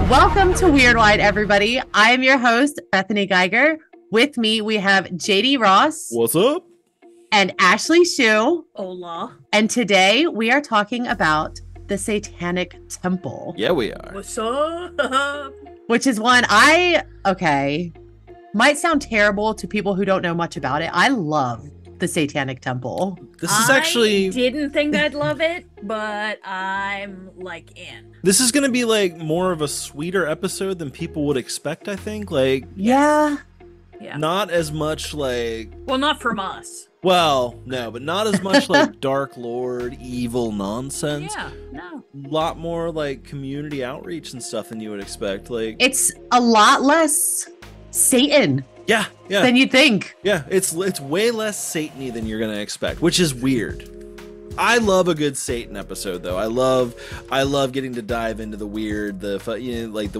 Welcome to Weird Wide, everybody. I am your host, Bethany Geiger. With me, we have JD Ross. What's up? And Ashley Shu. Hola. And today we are talking about the Satanic Temple. Yeah, we are. What's up? Which is one might sound terrible to people who don't know much about it. I love the Satanic Temple. This is actually... I didn't think I'd love it, but I'm like in. This is going to be like more of a sweeter episode than people would expect, I think. Like, yeah. Not as much like... Well, not from us. Well, no, but not as much like Dark Lord, evil nonsense. Yeah, no. A lot more like community outreach and stuff than you would expect. Like, it's a lot less Satan. Yeah. Than you think. Yeah, it's way less Satan-y than you're gonna expect, which is weird. I love a good Satan episode, though. I love getting to dive into the weird, the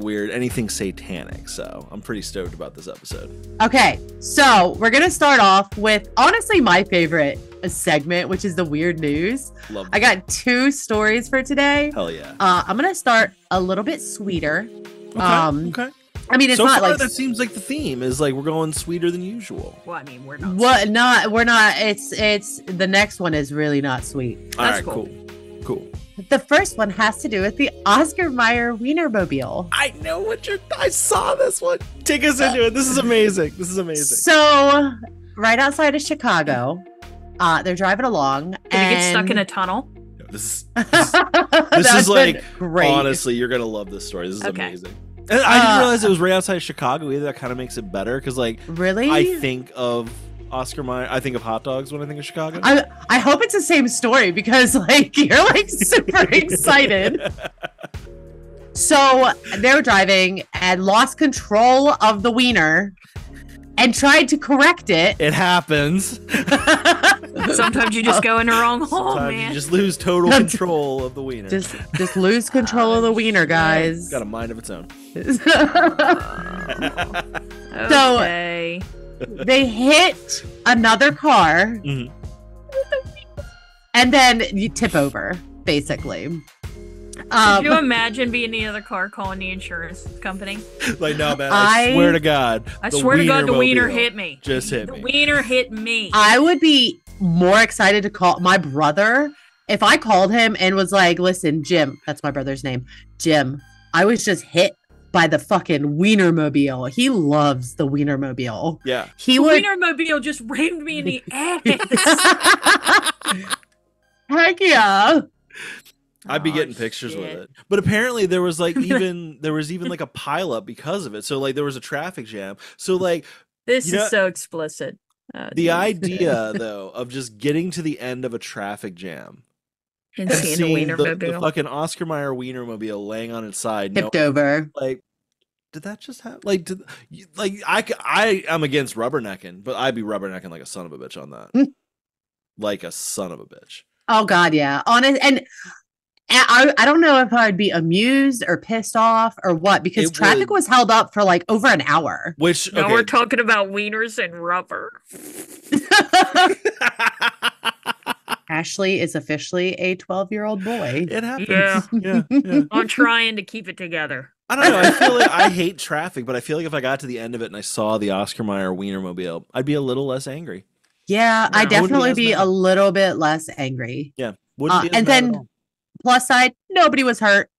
weird, anything satanic. So I'm pretty stoked about this episode. Okay, so we're gonna start off with honestly my favorite segment, which is the weird news. Love that. I got 2 stories for today. Hell yeah. I'm gonna start a little bit sweeter. Okay. I mean, it's so not far, like that seems like the theme is like we're going sweeter than usual. Well, I mean, we're not. We're not. It's the next one is really not sweet. All right, cool. The first one has to do with the Oscar Mayer Weinermobile. I know I saw this one. Take us into it. This is amazing. So, right outside of Chicago, they're driving along. Did we get stuck in a tunnel? This is like, great. Honestly, you're gonna love this story. This is amazing. And I didn't realize it was right outside of Chicago either. That kind of makes it better because, like, really, I think of Oscar Mayer. I think of hot dogs when I think of Chicago. I hope it's the same story because, like, you're like super excited. So they were driving and lost control of the wiener and tried to correct it. It happens. Sometimes you just go in the wrong hole, Sometimes man. you just lose total control of the wiener. Just lose control of the wiener, guys. It's got a mind of its own. Okay. So they hit another car, and then you tip over, basically. Could you imagine being the other car calling the insurance company? Like, no, man, I swear to God. The wiener hit me. Just hit me. The wiener hit me. I would be more excited to call my brother if I called him and was like, listen, Jim, that's my brother's name, Jim, I was just hit by the fucking Weinermobile. He loves the Weinermobile. Yeah. Weinermobile just rammed me in the ass. Heck yeah. I'd be getting pictures with it. But apparently there was even like a pile up because of it. So like there was a traffic jam. So like this is so explicit. The idea though of just getting to the end of a traffic jam and seeing the fucking Oscar Mayer Weinermobile laying on its side, tipped over. Like, did that just happen? I'm against rubbernecking, but I'd be rubbernecking like a son of a bitch on that. Like a son of a bitch. Oh God, yeah. Honest, and I don't know if I'd be amused or pissed off or what, because traffic was held up for like over an hour. Which now we're talking about wieners and rubber. Ashley is officially a 12-year-old boy. It happens. Yeah. I'm trying to keep it together. I don't know. I feel like I hate traffic, but I feel like if I got to the end of it and I saw the Oscar Mayer Weinermobile, I'd be a little less angry. Yeah, I'd definitely be a little bit less angry. Yeah. And then plus side, nobody was hurt.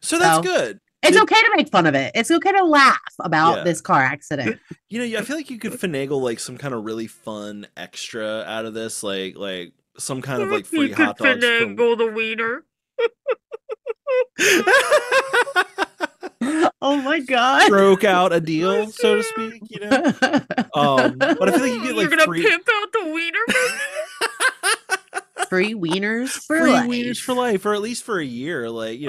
So that's good. It's okay to make fun of it. It's okay to laugh about this car accident. I feel like you could finagle like some kind of really fun extra out of this, like some kind of like free hot dogs. Finagle the wiener. Oh my God! Stroke out a deal, so to speak. But I feel like you get like you're gonna pimp out the wiener. Free wieners for free life. Wieners for life, or at least for a year. Like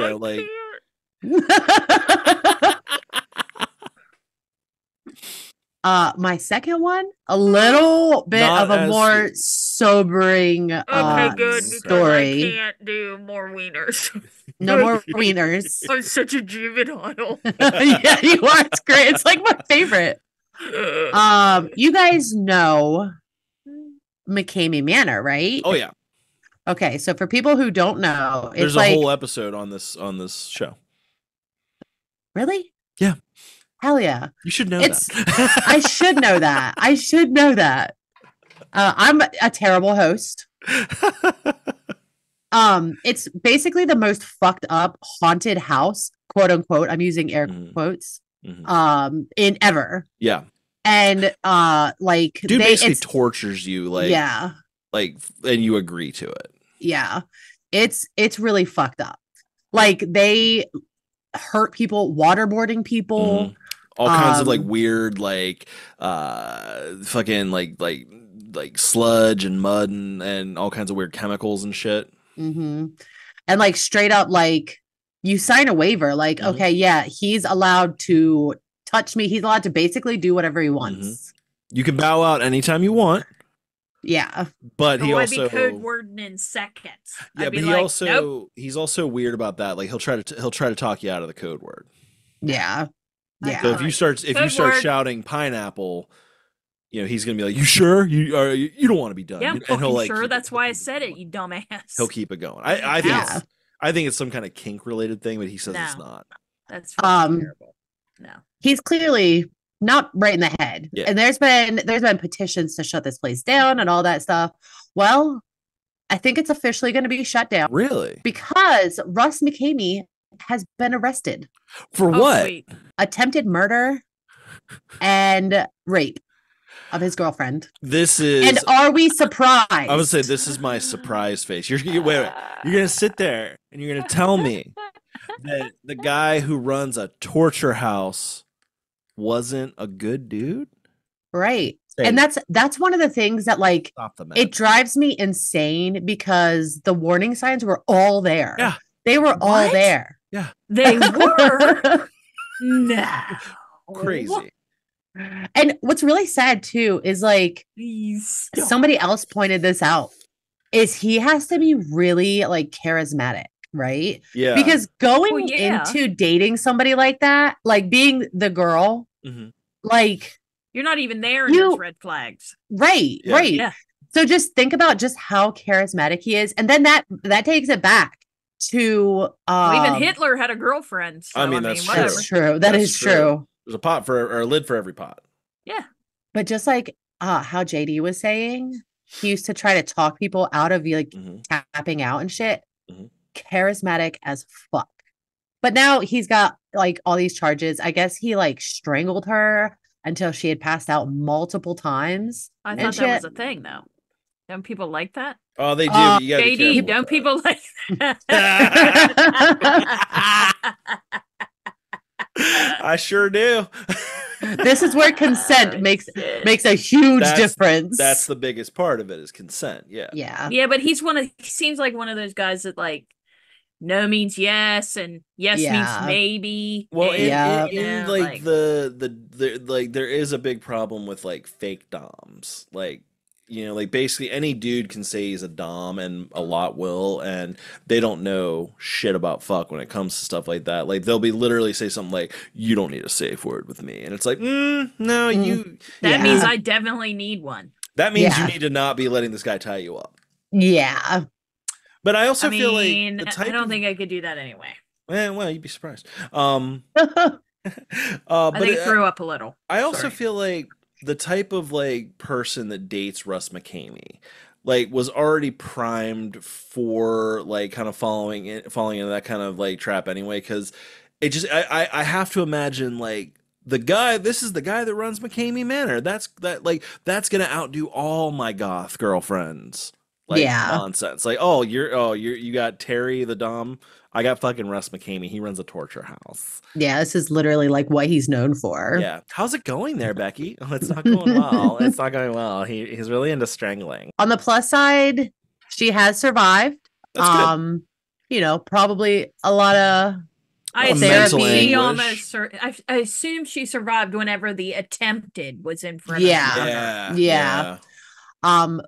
My second one, a little bit Not of a more sobering good, story. I can't do more wieners. No more wieners. I'm such a juvenile. Yeah, you are. It's great. It's like my favorite. You guys know McKamey Manor, right? Oh yeah. Okay, so for people who don't know, it's There's a like whole episode on this show. really? Yeah. Hell yeah. You should know It's that. I should know that. I should know that. I'm a terrible host. It's basically the most fucked up haunted house, quote unquote. I'm using air quotes. In ever. Yeah. And like dude basically tortures you, like yeah, like, and you agree to it. Yeah. It's really fucked up. Like they hurt people, waterboarding people. All kinds of like weird, like fucking like sludge and mud and all kinds of weird chemicals and shit. And like straight up, like you sign a waiver, like, okay, yeah, he's allowed to touch me. He's allowed to basically do whatever he wants. You can bow out anytime you want. Yeah. But he also I'd be code wording in seconds. Yeah, but nope. He's also weird about that. Like he'll try to talk you out of the code word. Yeah. Yeah. So if you start shouting pineapple, you know, he's gonna be like, "You sure? You don't want to be done." Yeah, I'm and he'll like sure. That's why I said it, you dumbass. He'll keep it going. I think it's some kind of kink related thing, but he says it's not. That's terrible. No. He's clearly not right in the head. Yeah. And there's been petitions to shut this place down and all that stuff. Well, I think it's officially going to be shut down. Really? Because Russ McKamey has been arrested. For what? Sweet. Attempted murder and rape of his girlfriend. This is. And are we surprised? I would say this is my surprise face. Wait. You're gonna sit there and you're gonna tell me that the guy who runs a torture house wasn't a good dude, right? And that's one of the things that like it drives me insane because the warning signs were all there. Yeah, they were all there. Yeah, they were. No, crazy. And what's really sad too is like somebody else pointed this out is he has to be really like charismatic, right? Yeah, because going into dating somebody like that, like being the girl, like you're not even there in those red flags, right? Yeah. Right. Yeah. So just think about just how charismatic he is, and then that takes it back to even Hitler had a girlfriend. So, I mean, that's true. That's true. That's true. There's a pot or a lid for every pot. Yeah. But just like how JD was saying, he used to try to talk people out of like tapping out and shit. Charismatic as fuck. But now he's got like all these charges. I guess he like strangled her until she had passed out multiple times. I thought that was a thing though. Don't people like that? Oh, they do. You gotta be JD, don't people like that? I sure do. This is where consent makes a huge difference. That's the biggest part of it is consent. Yeah. Yeah. But he seems like one of those guys that like no means yes and yes means maybe. Well, and, like the like there is a big problem with like fake doms. Like, you know, like basically any dude can say he's a dom and a lot will, and they don't know shit about fuck when it comes to stuff like that. Like they'll be literally say something like, "You don't need a safe word with me," and it's like, no, you. That means I definitely need one. That means you need to not be letting this guy tie you up. Yeah. But I also feel like the type I don't think I could do that anyway. Well, you'd be surprised. I think it threw up a little. I also feel like the type of like person that dates Russ McKamey like was already primed for like kind of falling into that kind of like trap anyway, because it just I have to imagine like this is the guy that runs McKamey Manor. That's gonna outdo all my goth girlfriends. Like nonsense. Like, you got Terry the Dom. I got fucking Russ McKamey. He runs a torture house. Yeah, this is literally like what he's known for. Yeah. How's it going there, Becky? Oh, it's not going well. It's not going well. He's really into strangling. On the plus side, she has survived. That's good. You know, probably a lot of I assume she survived whenever the attempted was in front of her. Yeah.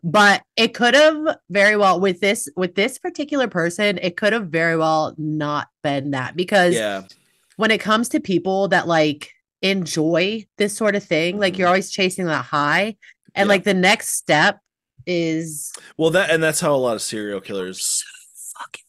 But it could have very well with this particular person, it could have very well not been that, because when it comes to people that like enjoy this sort of thing, like you're always chasing that high, and like the next step is that's how a lot of serial killers. So fucking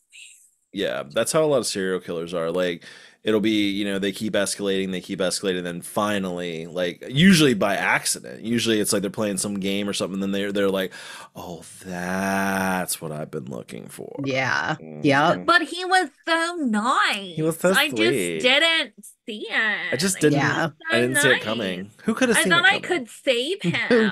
Yeah, that's how a lot of serial killers are. Like, it'll be, they keep escalating, then finally, like, usually by accident. Usually it's like they're playing some game or something, then they're like, oh, that's what I've been looking for. Yeah. Mhm. Yeah. But he was so nice. He was so I just sweet. didn't see it. I just didn't. Yeah. I didn't see it coming. Who could have I seen thought it I coming? could save him.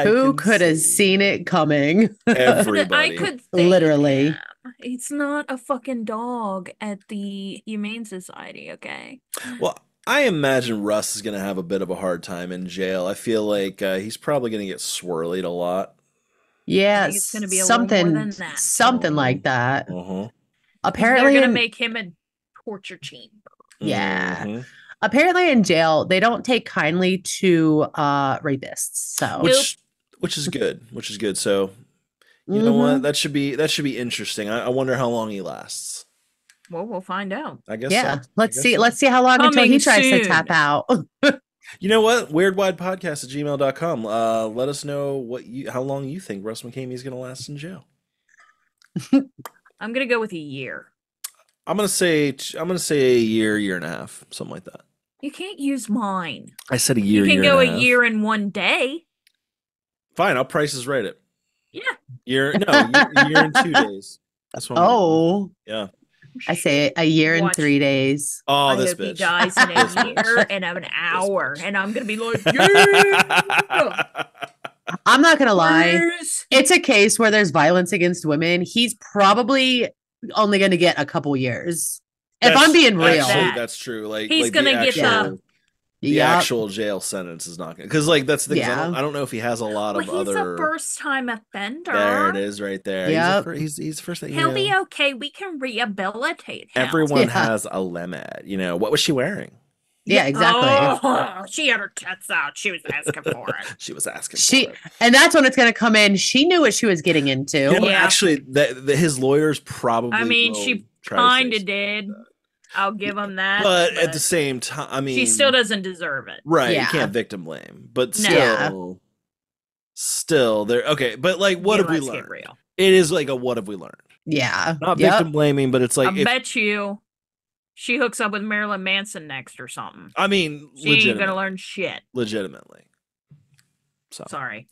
Who could have seen it coming? Everybody. I could save Literally. him. He's not a fucking dog at the Humane Society, okay? Well, I imagine Russ is going to have a bit of a hard time in jail. I feel like he's probably going to get swirlied a lot. Yeah, It's going to be a little more than that. something like that. Uh-huh. Apparently, they're going to make him a torture chamber. Yeah. Mhm. Apparently, in jail, they don't take kindly to rapists. So, Which is good. So, you know what? That should be interesting. I wonder how long he lasts. Well, we'll find out. I guess. yeah, So. let's see how long until he tries to tap out. You know what? weirdwidepodcast@gmail.com. Let us know how long you think Russ McKamey is going to last in jail. I'm going to go with a year. I'm going to say a year and a half, something like that. You can't use mine. I said a year. You can year go and a half. year and 1 day. Fine, I'll prices right it. Yeah. Year and 2 days. That's what. Yeah. I say a year and 3 days. Oh, I this hope he bitch. dies in a year and an hour, and I'm gonna be like, yeah. I'm not gonna lie. Yes. It's a case where there's violence against women. He's probably only going to get a couple years. If I'm being real, that's true. Like he's gonna get the actual jail sentence is not going because that's the thing. I don't know if he has a lot of other. He's a first-time offender. There it is, right there. Yeah, he's first. He'll be okay. We can rehabilitate him. Everyone has a limit. What was she wearing? Yeah, exactly. Oh, she had her tits out. She was asking for it. She was asking for it. And that's when it's going to come in. She knew what she was getting into. Actually, his lawyers probably. I mean, she kind of did. I'll give him that. But at the same time, I mean, she still doesn't deserve it. Right. You can't victim blame. But still, they're okay. But what have we learned? Real. It is like a what have we learned? Yeah. Not victim blaming, but it's like I bet you she hooks up with Marilyn Manson next or something. I mean, she ain't gonna learn shit. Legitimately. So sorry.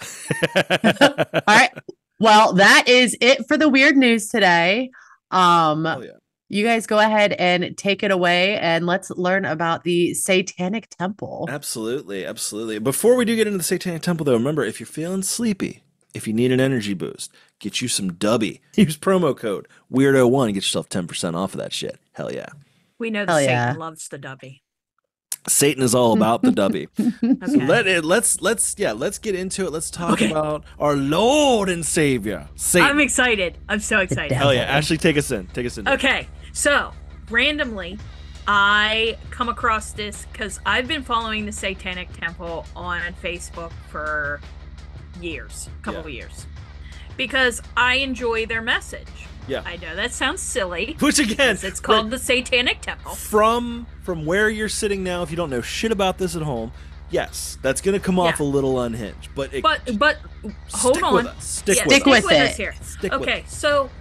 All right. Well, that is it for the weird news today. You guys go ahead and take it away and let's learn about the Satanic Temple. Absolutely. Before we do get into the Satanic Temple, though, remember, if you're feeling sleepy, if you need an energy boost, get you some Dubby. Use promo code Weirdo1 and get yourself 10% off of that shit. Hell yeah. We know that Satan loves the Dubby. Satan is all about the Dubby. Okay. Let's get into it. Let's talk about our Lord and Savior, Satan. I'm excited. I'm so excited. Hell yeah. Ashley, take us in. Okay. So, randomly, I come across this because I've been following the Satanic Temple on Facebook for years, a couple of years, because I enjoy their message. Yeah. I know that sounds silly. Which again, it's called the Satanic Temple. From where you're sitting now, if you don't know shit about this at home, yes, that's going to come off a little unhinged. But hold on. Stick with us here. Okay, so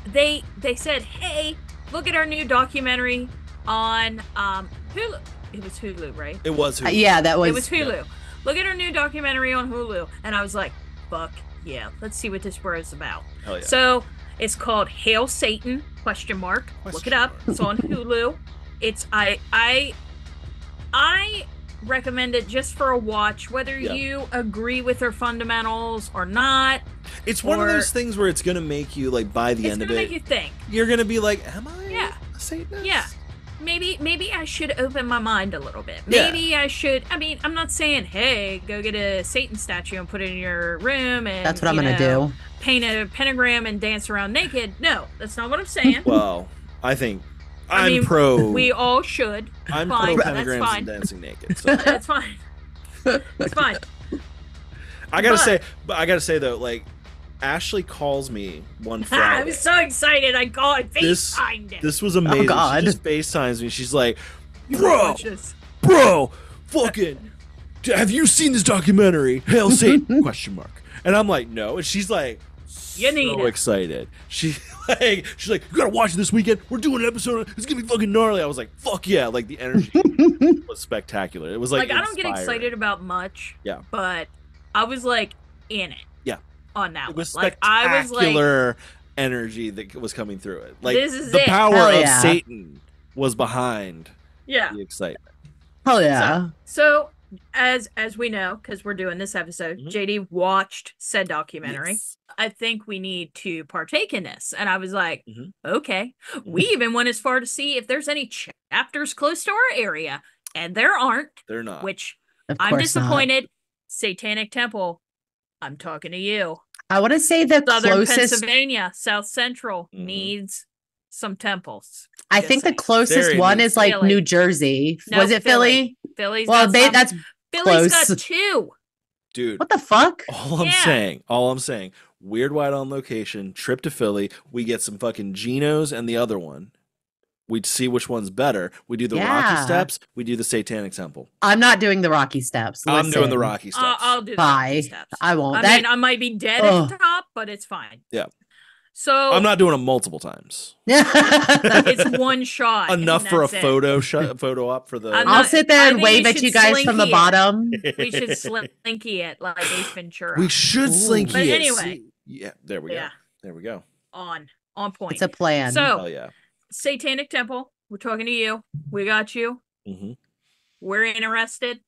they said, hey, look at our new documentary on Hulu. It was Hulu, right? It was Hulu. It was Hulu. Yeah. Look at our new documentary on Hulu. And I was like, fuck yeah, let's see what this is about. Hell yeah. So it's called Hail Satan, ? Look it up. It's on Hulu. It's I recommend it just for a watch, whether you agree with their fundamentals or not. It's one of those things where it's gonna make you by the end of it. It's gonna make you think. You're gonna be like, am I a Satanist? Yeah. Maybe I should open my mind a little bit. Maybe I should. I mean, I'm not saying, hey, go get a Satan statue and put it in your room and that's what I'm gonna do. Paint a pentagram and dance around naked. No, that's not what I'm saying. Well, I'm pro. We all should. I'm fine, pro pentagrams and dancing naked. So. That's fine. It's fine. I gotta say though, Ashley calls me one Friday. I was so excited. I FaceTimed it. This was amazing. Oh, God. She just FaceTimes me. She's like, bro, fucking, have you seen this documentary? Hail Satan? Question mark. And I'm like, no. And she's like, You need so it. excited. She's like, you gotta watch it this weekend. We're doing an episode. It's gonna be fucking gnarly. I was like, fuck yeah! Like the energy was spectacular. It was like I don't get excited about much. Yeah. But I was like in it. Yeah. On that It was one. Like I was like, spectacular energy that was coming through it. Like This is the it. power Hell of yeah. Satan was behind yeah. the excitement. Hell yeah. So as we know, because we're doing this episode, Mhm. JD watched said documentary. Yes. I think we need to partake in this. And I was like, Mhm. okay. We even went as far to see if there's any chapters close to our area. And there aren't, They're not. which Of I'm course not. disappointed. Satanic Temple, I'm talking to you. I want to say the Southern closest. Pennsylvania, South Central Mhm. needs some temples. I Just think the saying. closest Very one neat. is like Philly. New Jersey. No, Was it Philly? Philly's Well, got some. that's Philly's close. got 2. Dude, what the fuck? all I'm saying, Weird White on location, trip to Philly, we get some fucking Genos and the other one. We'd see which one's better. We do the Yeah. Rocky Steps, we do the Satanic Temple. I'm not doing the Rocky Steps. I'm doing the Listen. Rocky Steps. I'll do the Bye. Rocky Steps. I won't. I That- mean, I might be dead Ugh. at the top, but it's fine. Yeah. So I'm not doing them multiple times. it's one shot. and Enough for a that's it. photo op for the. I'm I'll not- sit there I and think we wave at should you guys from the slinky it. bottom. We should slinky it like Ace Ventura. We should Ooh. slinky But it. anyway. See? Yeah, there we Yeah. go. There we go. on point. It's a plan. So- Oh yeah. Satanic Temple, we're talking to you. We got you. hmm We're interested.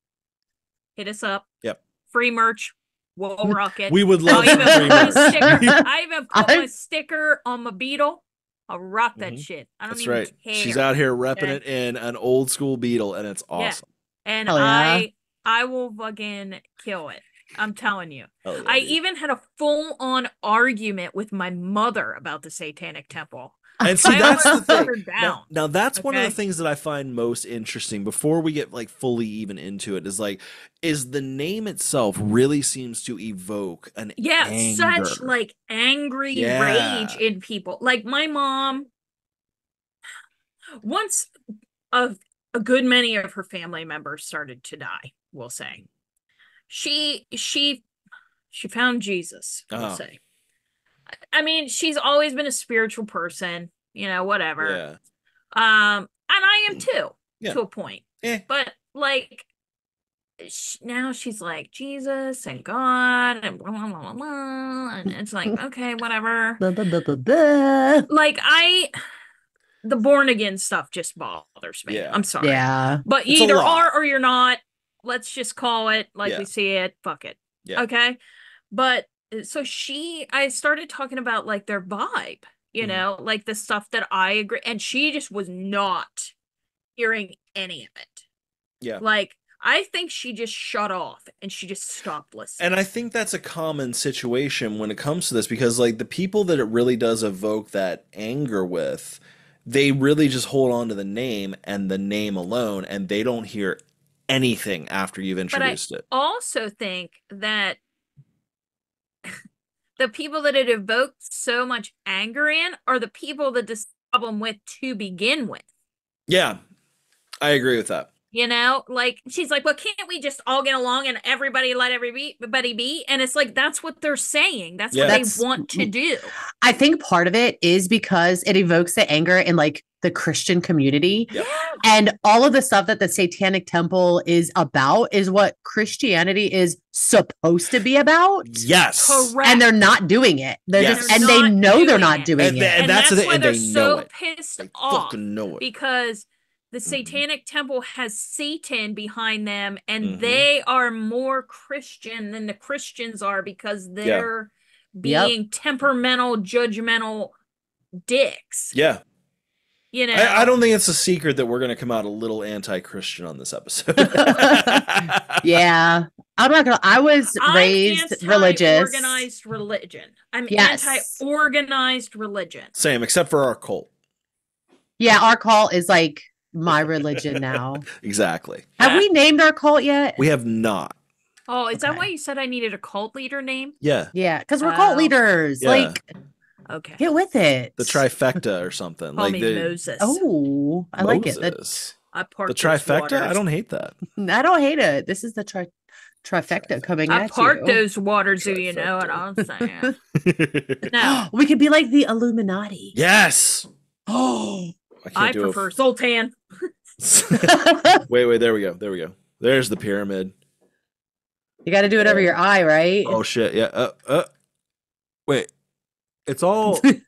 Hit us up. Yep. Free merch. We'll rock it. We would I'll love even free put a merch. sticker. I even put I- my sticker on my Beetle. I'll rock that Mhm. shit. I don't That's even right. care. She's out here repping Okay. it in an old school Beetle, and it's awesome. And Hell yeah. I will fucking kill it. I'm telling you. Hell yeah, I dude. even had a full-on argument with my mother about the Satanic Temple. And see, I that's the almost thing. put her down. Now that's one of the Okay. things that I find most interesting before we get like fully even into it is the name itself really seems to evoke an Yeah, anger. such like angry Yeah. rage in people. Like my mom, once a good many of her family members started to die, we'll say. She found Jesus, we'll Oh. say. I mean, she's always been a spiritual person, whatever. Yeah. And I am too, Yeah. to a point. Eh. But like now she's like Jesus and God and blah, blah, blah, blah, blah, and it's like okay, whatever. Buh, buh, buh, buh, buh. Like the born again stuff just bothers me. Yeah. I'm sorry. Yeah. But you It's a either lot. are or you're not. Let's just call it like Yeah. we see it. Fuck it. Yeah. Okay. But so I started talking about like their vibe, Mhm. like the stuff that I agree. And she just was not hearing any of it. Yeah. Like, I think she just shut off and she just stopped listening. And I think that's a common situation when it comes to this because like the people that it really does evoke that anger with, they really just hold on to the name and the name alone, and they don't hear anything after you've introduced it. Also think that the people that it evoked so much anger in are the people that this problem with to begin with. Yeah, I agree with that. Like she's like, well, can't we just all get along and everybody let everybody be? And it's like, that's what they're saying. That's Yeah. what That's- they want to do. I think part of it is because it evokes the anger in like the Christian community. Yep. And all of the stuff that the Satanic Temple is about is what Christianity is supposed to be about. Yes. Correct. And they're not doing it. They're Yes. just, They're and they not know they're doing not it. doing And it. they- And that's that's the- why and they're they so know it. pissed They off. fucking know it. Because the Mhm. Satanic Temple has Satan behind them, and Mhm. they are more Christian than the Christians are because they're being temperamental, judgmental dicks. Yeah. You know, I don't think it's a secret that we're going to come out a little anti-Christian on this episode. Yeah. I'm not gonna, I was I'm raised religious. Organized religion. I'm Yes. anti-organized religion. Same, except for our cult. Yeah, our cult is like my religion now. Exactly. Have we named our cult yet? We have not. Oh, is that Okay. why you said I needed a cult leader name? Yeah. Yeah, because we're cult Oh. leaders. Yeah. Like, Okay. get with it. The trifecta or something. Call like me the Moses. Oh, I like it. Moses. I parked The those trifecta? waters. I don't hate that. I don't hate it. This is the Trifecta coming I at parked you. those waters, do you know what I'm saying? No. We could be like the Illuminati. Yes. Oh, I do prefer Sultan. Wait, there we go. There's the pyramid. you got to do it over your eye, right? Oh shit, yeah. Wait. It's all This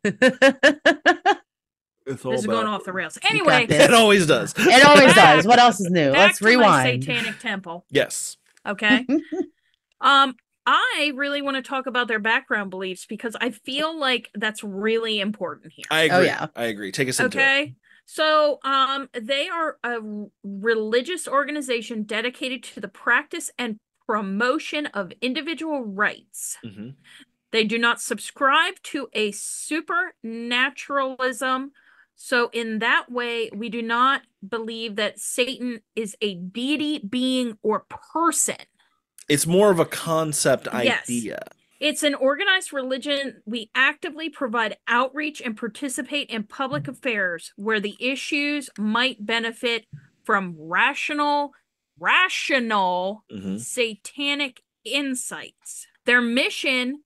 is going off the rails. Anyway, this. It always does. It always does. What else is new? back Let's to my rewind. Satanic Temple. Yes. Okay. I really want to talk about their background beliefs because I feel like that's really important here. I agree. Oh, yeah. I agree. Take us into it. Okay. So, they are a religious organization dedicated to the practice and promotion of individual rights. Mm-hmm. They do not subscribe to a supernaturalism. So in that way, we do not believe that Satan is a deity, being, or person. It's more of a concept Yes. idea. It's an organized religion. We actively provide outreach and participate in public affairs where the issues might benefit from rational satanic insights. Their mission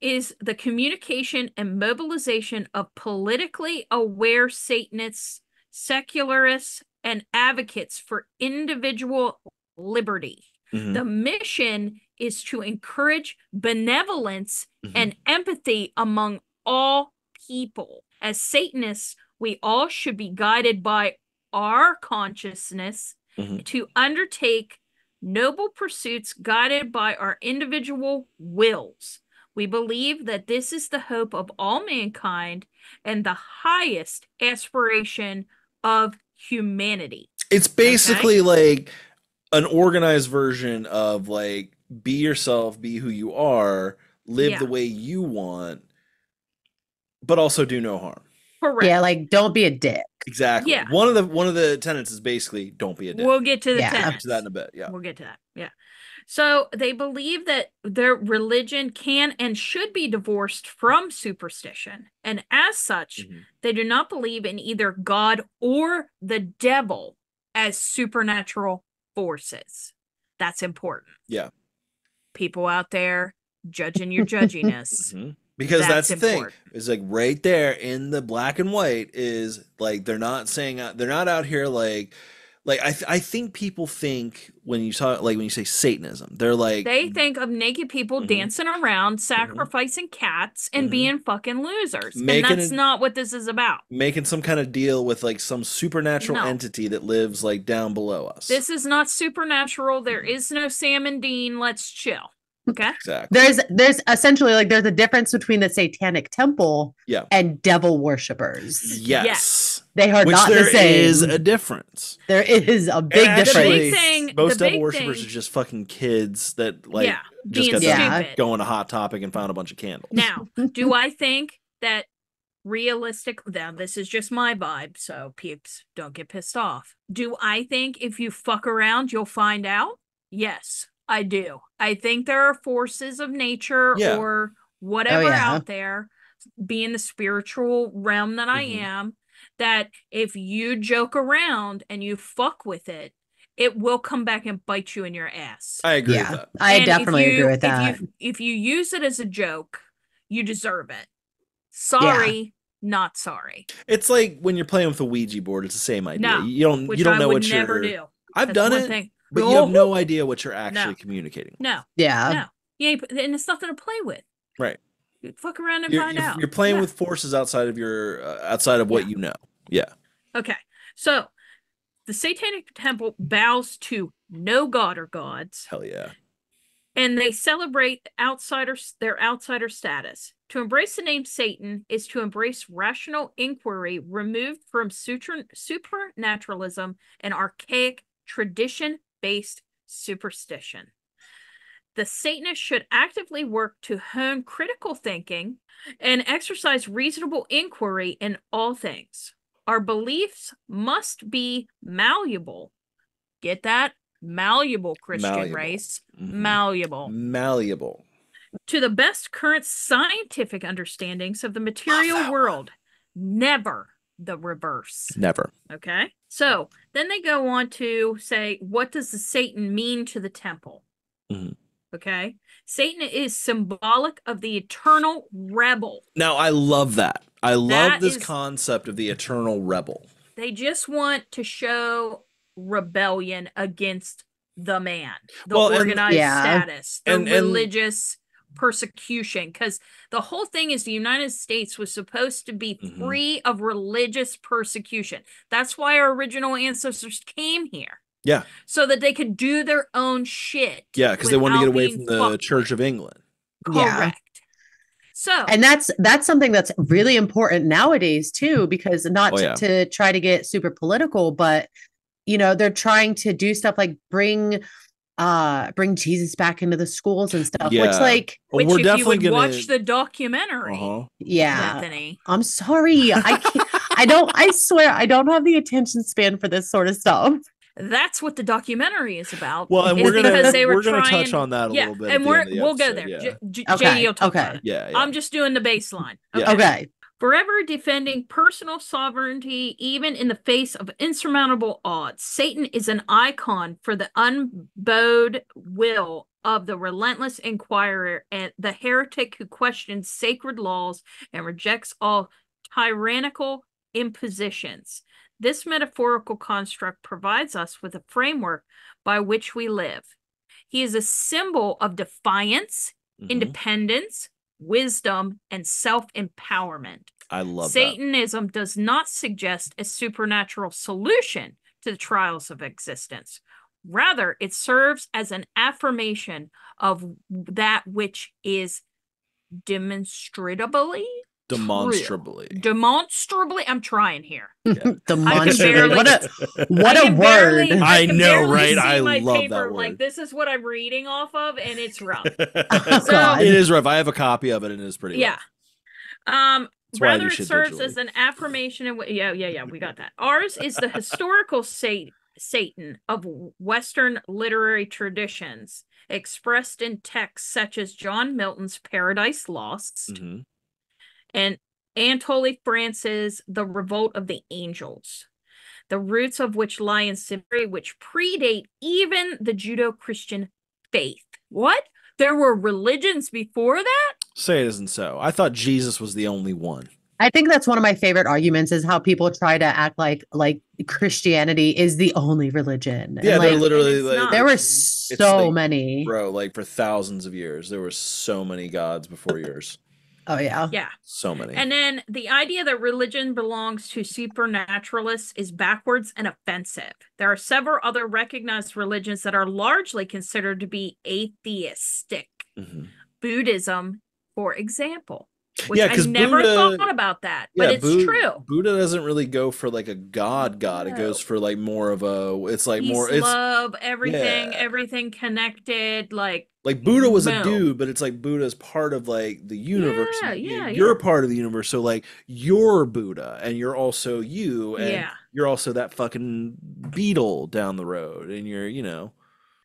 is the communication and mobilization of politically aware Satanists, secularists, and advocates for individual liberty. Mm-hmm. The mission is to encourage benevolence and empathy among all people. As Satanists, we all should be guided by our consciousness to undertake noble pursuits guided by our individual wills. We believe that this is the hope of all mankind and the highest aspiration of humanity. It's basically like an organized version of like, be yourself, be who you are, live the way you want, but also do no harm. Correct. Yeah, like don't be a dick. Exactly. Yeah. One of the tenets is basically don't be a dick. We'll get to the Yeah. tenets. We'll get to that in a bit. Yeah. We'll get to that. Yeah. So they believe that their religion can and should be divorced from superstition. And as such, they do not believe in either God or the devil as supernatural forces. That's important. Yeah. People out there judging your judginess. Because that's the thing. important. It's like right there in the black and white is like they're not out here like I think people think when you say Satanism, they're like They think of naked people dancing around, sacrificing cats, and being fucking losers. And that's not what this is about. Making some kind of deal with like some supernatural entity that lives like down below us. This is not supernatural. There is no Sam and Dean. Let's chill. Okay. Exactly. There's essentially like there's a difference between the Satanic Temple and devil worshippers. Yes. They are not the same. There is a difference. There is a big difference. The big thing, most devil worshippers are just fucking kids that like just got done going to Hot Topic and found a bunch of candles. Now, do I think that realistic? Now, this is just my vibe, so peeps, don't get pissed off. Do I think if you fuck around, you'll find out? Yes, I do. I think there are forces of nature or whatever out there, being the spiritual realm that I am, that if you joke around and you fuck with it, it will come back and bite you in your ass. I agree with that. I definitely agree with that. If you use it as a joke, you deserve it. Sorry, not sorry. It's like when you're playing with a Ouija board, it's the same idea. No, you don't know what you're never do. I've done it. But you have no idea what you're actually communicating. No. Yeah. No. You ain't, and it's nothing to play with. Right. You fuck around and find out. You're playing with forces outside of what you know. Yeah. Okay. So the Satanic Temple bows to no god or gods. Hell yeah. And they celebrate their outsider status. To embrace the name Satan is to embrace rational inquiry removed from supernaturalism and archaic tradition-based superstition. The Satanists should actively work to hone critical thinking and exercise reasonable inquiry in all things. Our beliefs must be malleable. Get that? Malleable, Christian race. Malleable. To the best current scientific understandings of the material world. Never the reverse. Never. Okay. So then they go on to say, what does the Satan mean to the temple? Mhm. Okay. Satan is symbolic of the eternal rebel. Now, I love that. I love That this is- concept of the eternal rebel. They just want to show rebellion against the man, the Well, and- organized Yeah. status, the And- religious persecution. Because the whole thing is the United States was supposed to be Mhm. free of religious persecution. That's why our original ancestors came here. Yeah. So that they could do their own shit. Yeah, because they wanted to get without away being from the fucked Church with. of England. Yeah. Correct. So And that's something that's really important nowadays too, because not Oh, yeah. to try to get super political, but you know, they're trying to do stuff like bring Jesus back into the schools and stuff, which Yeah. like Well, which we're if definitely you would gonna watch the documentary, Uh-huh. yeah. Bethany. I'm sorry. I can't, I swear I don't have the attention span for this sort of stuff. That's what the documentary is about. Well, and is we're gonna because they were touch trying- on that a yeah, little bit. and at the end of the we'll go episode, there. Yeah. Okay, JD will talk okay. about it. Yeah. I'm just doing the baseline. Yeah. Okay. Forever defending personal sovereignty, even in the face of insurmountable odds. Satan is an icon for the unbowed will of the relentless inquirer and the heretic who questions sacred laws and rejects all tyrannical impositions. This metaphorical construct provides us with a framework by which we live. He is a symbol of defiance, Mhm. independence, wisdom, and self-empowerment. I love Satanism does not suggest a supernatural solution to the trials of existence. Rather, it serves as an affirmation of that which is demonstrably that. Demonstrably. Demonstrably, I'm trying here. Demonstrably. barely- What I a can word. barely- I can know, barely right? see I my love paper. that Like, word. this is what I'm reading off of, and it's rough. Oh, God. It is rough. I have a copy of it, and it is pretty Yeah. rough. That's why I do Rather, it shit serves digitally. as an affirmation. Yeah, we got that. Ours is the historical Satan of Western literary traditions, expressed in texts such as John Milton's Paradise Lost Mhm. and Anatole France's The Revolt of the Angels, the roots of which lie in symmetry which predate even the Judeo-Christian faith. What? There were religions before that? Say it isn't so. I thought Jesus was the only one. I think that's one of my favorite arguments is how people try to act like Christianity is the only religion. Yeah, and they're like, literally it's like not. there were it's so like, many. bro, like for thousands of years, there were so many gods before yours. Oh yeah. Yeah. So many. And then the idea that religion belongs to supernaturalists is backwards and offensive. There are several other recognized religions that are largely considered to be atheistic. Mhm. Buddhism, for example. Which Yeah, I 'cause never Buddha- thought about that, but it's Bu- true. Buddha doesn't really go for like a god. It No. goes for like more of a. It's like Peace, more. It's love, everything, yeah. everything connected. Like Buddha was a boom. dude, but it's like Buddha's part of like the universe. Yeah, and yeah, you're yeah. part of the universe. So like you're Buddha, and you're also you, and Yeah. you're also that fucking beetle down the road, and you're.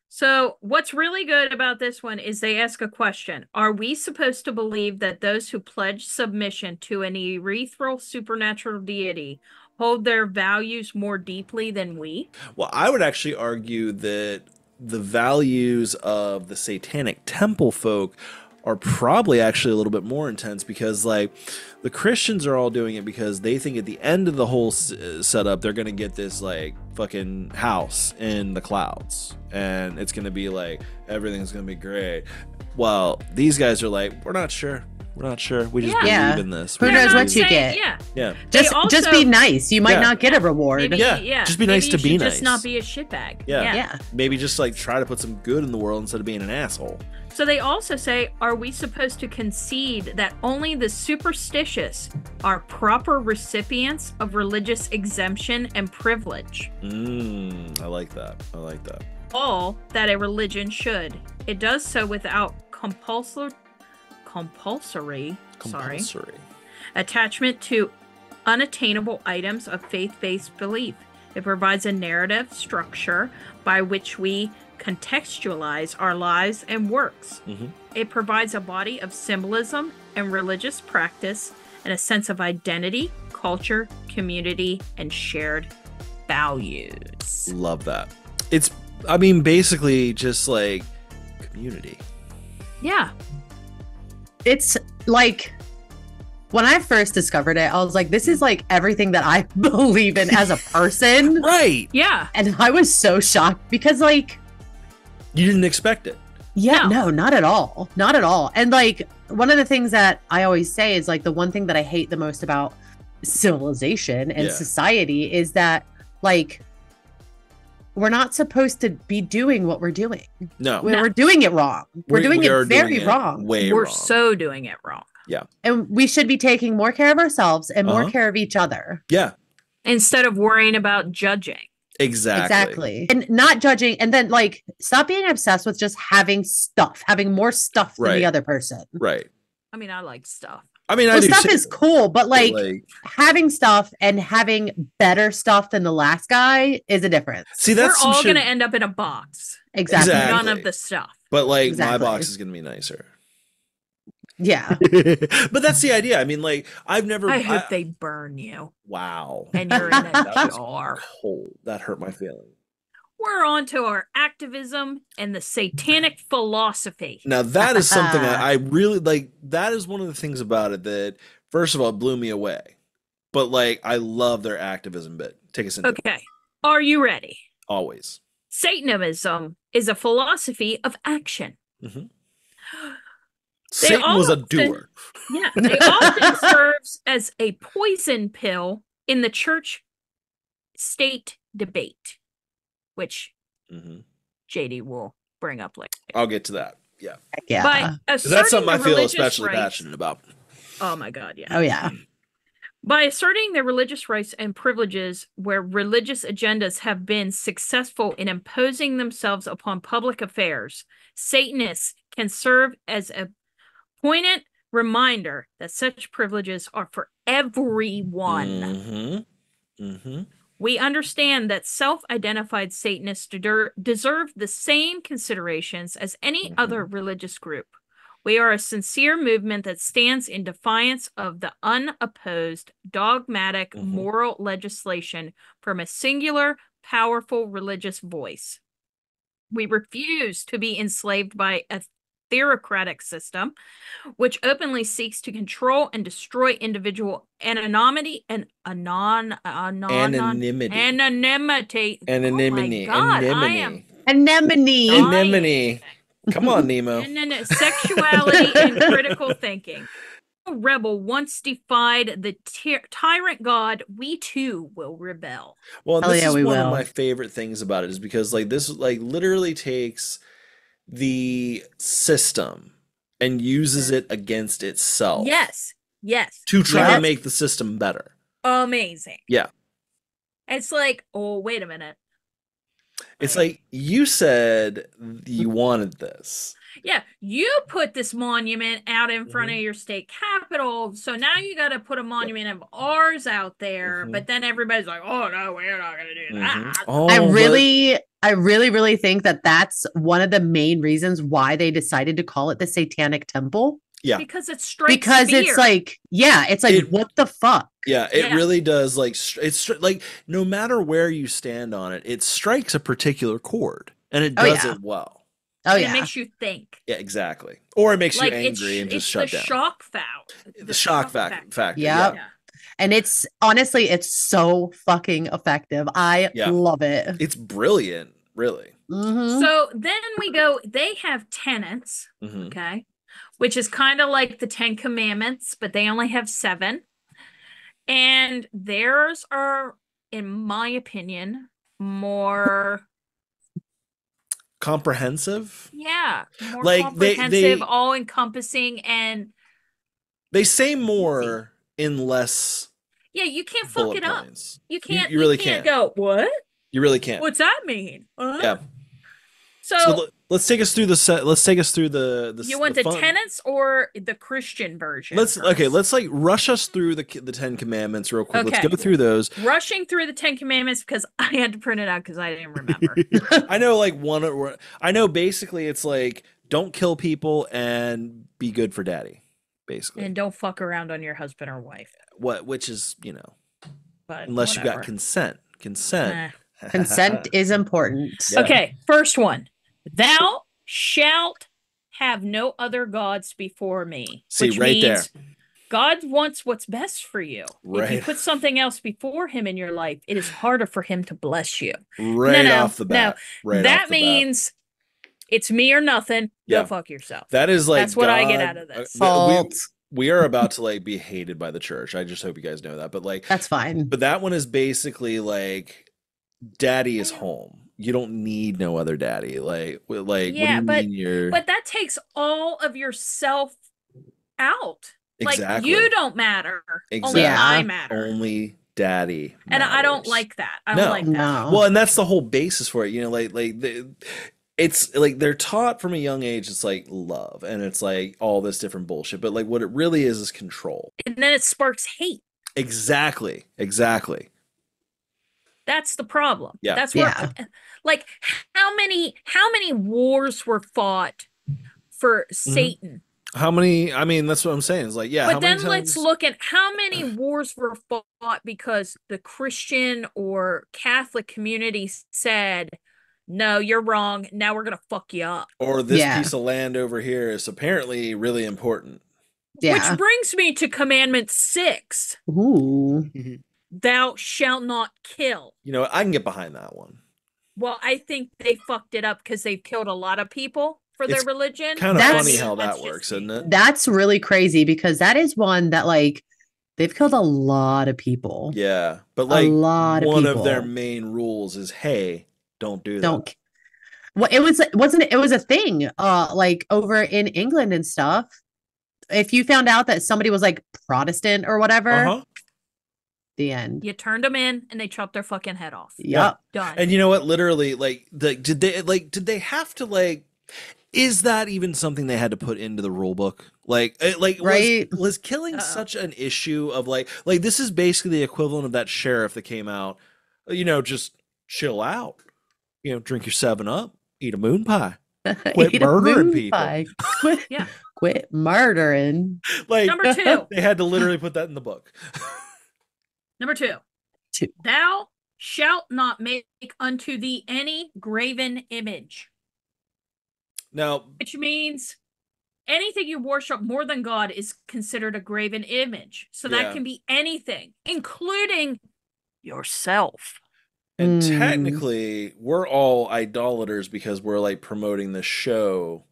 So, what's really good about this one is they ask a question. Are we supposed to believe that those who pledge submission to an ethereal supernatural deity hold their values more deeply than we? Well, I would actually argue that the values of the Satanic Temple folk are probably actually a little bit more intense because, like, the Christians are all doing it because they think at the end of the whole setup, they're going to get this, like, fucking house in the clouds. And it's going to be like, everything's going to be great. Well, these guys are like, we're not sure. We're not sure. We just Yeah. believe in this. Who We knows just what believe- you get? Yeah. Yeah. They Just be also- nice. You might Yeah. not get a reward. Maybe, Yeah, just be nice maybe to you be should nice. Just not be a shitbag. Yeah. Yeah. Maybe just, like, try to put some good in the world instead of being an asshole. So they also say, are we supposed to concede that only the superstitious are proper recipients of religious exemption and privilege? I like that. I like that. All that a religion should. It does so without compulsory attachment to unattainable items of faith-based belief. It provides a narrative structure by which we contextualize our lives and works. Mhm. It provides a body of symbolism and religious practice and a sense of identity, culture, community, and shared values. Love that. It's, I mean, basically just like unity. Yeah. It's like when I first discovered it, I was like, this is like everything that I believe in as a person. Right. Yeah. And I was so shocked because like You didn't expect it. Yeah, no, not at all. Not at all. And like one of the things that I always say is like the one thing that I hate the most about civilization and society is that like we're not supposed to be doing what we're doing. No. We're doing it wrong. We're doing it very wrong. We're so doing it wrong. Yeah. And we should be taking more care of ourselves and more care of each other. Yeah. Instead of worrying about judging. Exactly. And not judging. And then like stop being obsessed with just having more stuff than the other person. Right. I mean, I like stuff. I mean, stuff is cool, but like having stuff and having better stuff than the last guy is a difference. See, that's we're all going to end up in a box. Exactly. None of the stuff. But like my box is going to be nicer. Yeah. But that's the idea. I mean, like I hope they burn you. Wow. And you're in a jar. Cold. That hurt my feelings. We're on to our activism and the satanic philosophy. Now that is something I really like. That is one of the things about it that, first of all, blew me away. But like, I love their activism bit. Take us into it. Okay. Are you ready? Always. Satanism is a philosophy of action. Mm-hmm. Satan was a doer. Yeah. They often serves as a poison pill in the church-state debate, which JD will bring up later. I'll get to that. Yeah. Yeah. That's something I feel especially passionate about. Oh my God. Yeah. Oh yeah. By asserting their religious rights and privileges where religious agendas have been successful in imposing themselves upon public affairs, Satanists can serve as a poignant reminder that such privileges are for everyone. We understand that self-identified Satanists deserve the same considerations as any other religious group. We are a sincere movement that stands in defiance of the unopposed, dogmatic, moral legislation from a singular, powerful religious voice. We refuse to be enslaved by a theocratic system, which openly seeks to control and destroy individual anonymity and anonymity. Anemone. Come on, Nemo. Sexuality and critical thinking. A rebel once defied the tyrant god. We too will rebel. Well, this is one of my favorite things about it is because like this like literally takes the system and uses it against itself. Yes. To try to make the system better. Amazing. Yeah. It's like, oh, wait a minute. It's like you said you wanted this. Yeah, you put this monument out in front of your state capitol, so now you got to put a monument of ours out there. But then everybody's like, "Oh no, we're not going to do that." I really think that that's one of the main reasons why they decided to call it the Satanic Temple. Yeah, because it strikes fear. It's like, what the fuck? Yeah, it really does. Like, it's like no matter where you stand on it, it strikes a particular chord, and it does it well. Oh yeah, it makes you think. Yeah, exactly. Or it makes you angry and just shut down. The shock factor. Yeah. And it's honestly, it's so fucking effective. I love it. It's brilliant, really. So then we go. They have tenets, okay, which is kind of like the 10 Commandments, but they only have 7. And theirs are, in my opinion, more comprehensive. Yeah, more like comprehensive, all-encompassing, and they say more in less. Yeah, you can't fuck it up. You can't. You really can't go. What? You really can't. What's that mean? Yeah. So let's take us through the set. Let's take us through the. You want the tenets or the Christian version? Let's like rush us through the 10 Commandments real quick. Okay. Let's go through those. Rushing through the 10 Commandments because I had to print it out because I didn't remember. I know I know basically it's like don't kill people and be good for daddy, basically. And don't fuck around on your husband or wife. Which is, but unless you got consent. Consent is important. Yeah. Okay, first one. Thou shalt have no other gods before me. See, which right means there. God wants what's best for you. If you Right. put something else before him in your life, it is harder for him to bless you. Right off the bat. Right that off the means it's me or nothing. Yeah. Go fuck yourself. That is like That's what I get out of this. We are about to like be hated by the church. I just hope you guys know that. But like, That's fine. But that one is basically like, daddy is home. You don't need no other daddy. Like Yeah, what do you mean you're? but that takes all of yourself out. Exactly. Like you don't matter. Exactly. Only I matter. Only daddy And matters. I don't like that. I don't like that. No. Well, and that's the whole basis for it. You know, it's like they're taught from a young age. It's like love, and it's like all this different bullshit. But like what it really is control. And then it sparks hate. Exactly. That's the problem. Yeah. That's where like how many wars were fought for Satan? How many? I mean, that's what I'm saying. It's like, yeah. But then let's look at how many wars were fought because the Christian or Catholic community said, no, you're wrong. Now we're going to fuck you up. Or this piece of land over here is apparently really important. Yeah. Which brings me to Commandment 6. Ooh. Thou shalt not kill. You know, I can get behind that one. Well, I think they fucked it up because they've killed a lot of people for their religion. Kind of funny how that works, isn't it? That's really crazy because that is one that like they've killed a lot of people. Yeah, but like one of of their main rules is, hey, don't do that. Don't. Well, it was a thing. Like over in England and stuff. If you found out that somebody was like Protestant or whatever, the end. You turned them in and they chopped their fucking head off. Yep. Done. And you know what? Literally, did they have to like? Is that even something they had to put into the rule book? Right? Was killing such an issue of like this is basically the equivalent of that sheriff that came out, you know, just chill out, you know, drink your 7-Up, eat a moon pie, quit murdering people. Quit murdering. Like number 2, they had to literally put that in the book. Number 2, thou shalt not make unto thee any graven image. Now, which means anything you worship more than God is considered a graven image. So that can be anything, including yourself. And technically, we're all idolaters because we're like promoting the show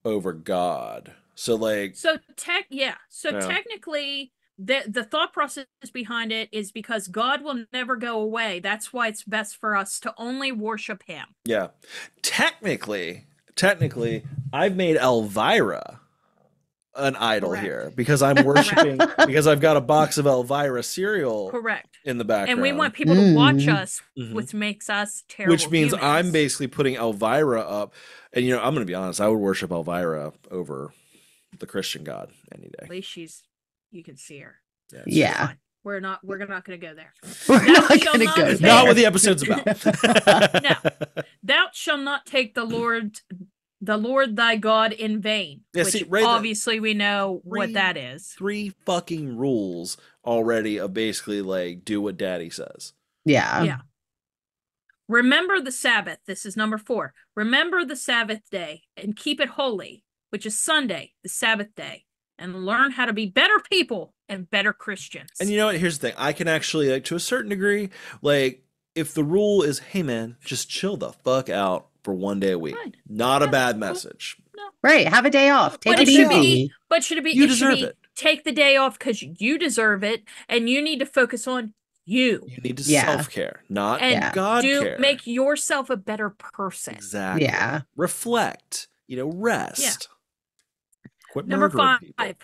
over God. So like, technically, the thought process behind it is because God will never go away. That's why it's best for us to only worship him. Yeah. Technically, I've made Elvira an idol here because I'm worshiping because I've got a box of Elvira cereal in the background. And we want people to watch us, which makes us terrible. Which means humans. I'm basically putting Elvira up. And, you know, I'm going to be honest, I would worship Elvira over the Christian God any day. At least you can see her. Yeah. We're not going to go there. We're not going to go there. Not what the episode's about. No. Thou shalt not take the Lord thy God in vain. Yeah, which see, right obviously we know what that is. 3 fucking rules already of basically like do what daddy says. Yeah. Remember the Sabbath. This is number 4. Remember the Sabbath day and keep it holy, which is Sunday, the Sabbath day, and learn how to be better people and better Christians. And you know what? Here's the thing. I can actually, like, to a certain degree, like, if the rule is, hey man, just chill the fuck out for 1 day a week. Fine. Not a bad message. No. Right. Have a day off. Take it easy. But should it be? You deserve it. Take the day off because you deserve it, and you need to focus on you. You need to self-care, not God care. Make yourself a better person. Exactly. Yeah. Reflect. You know, rest. Yeah. Quit Number 5. people.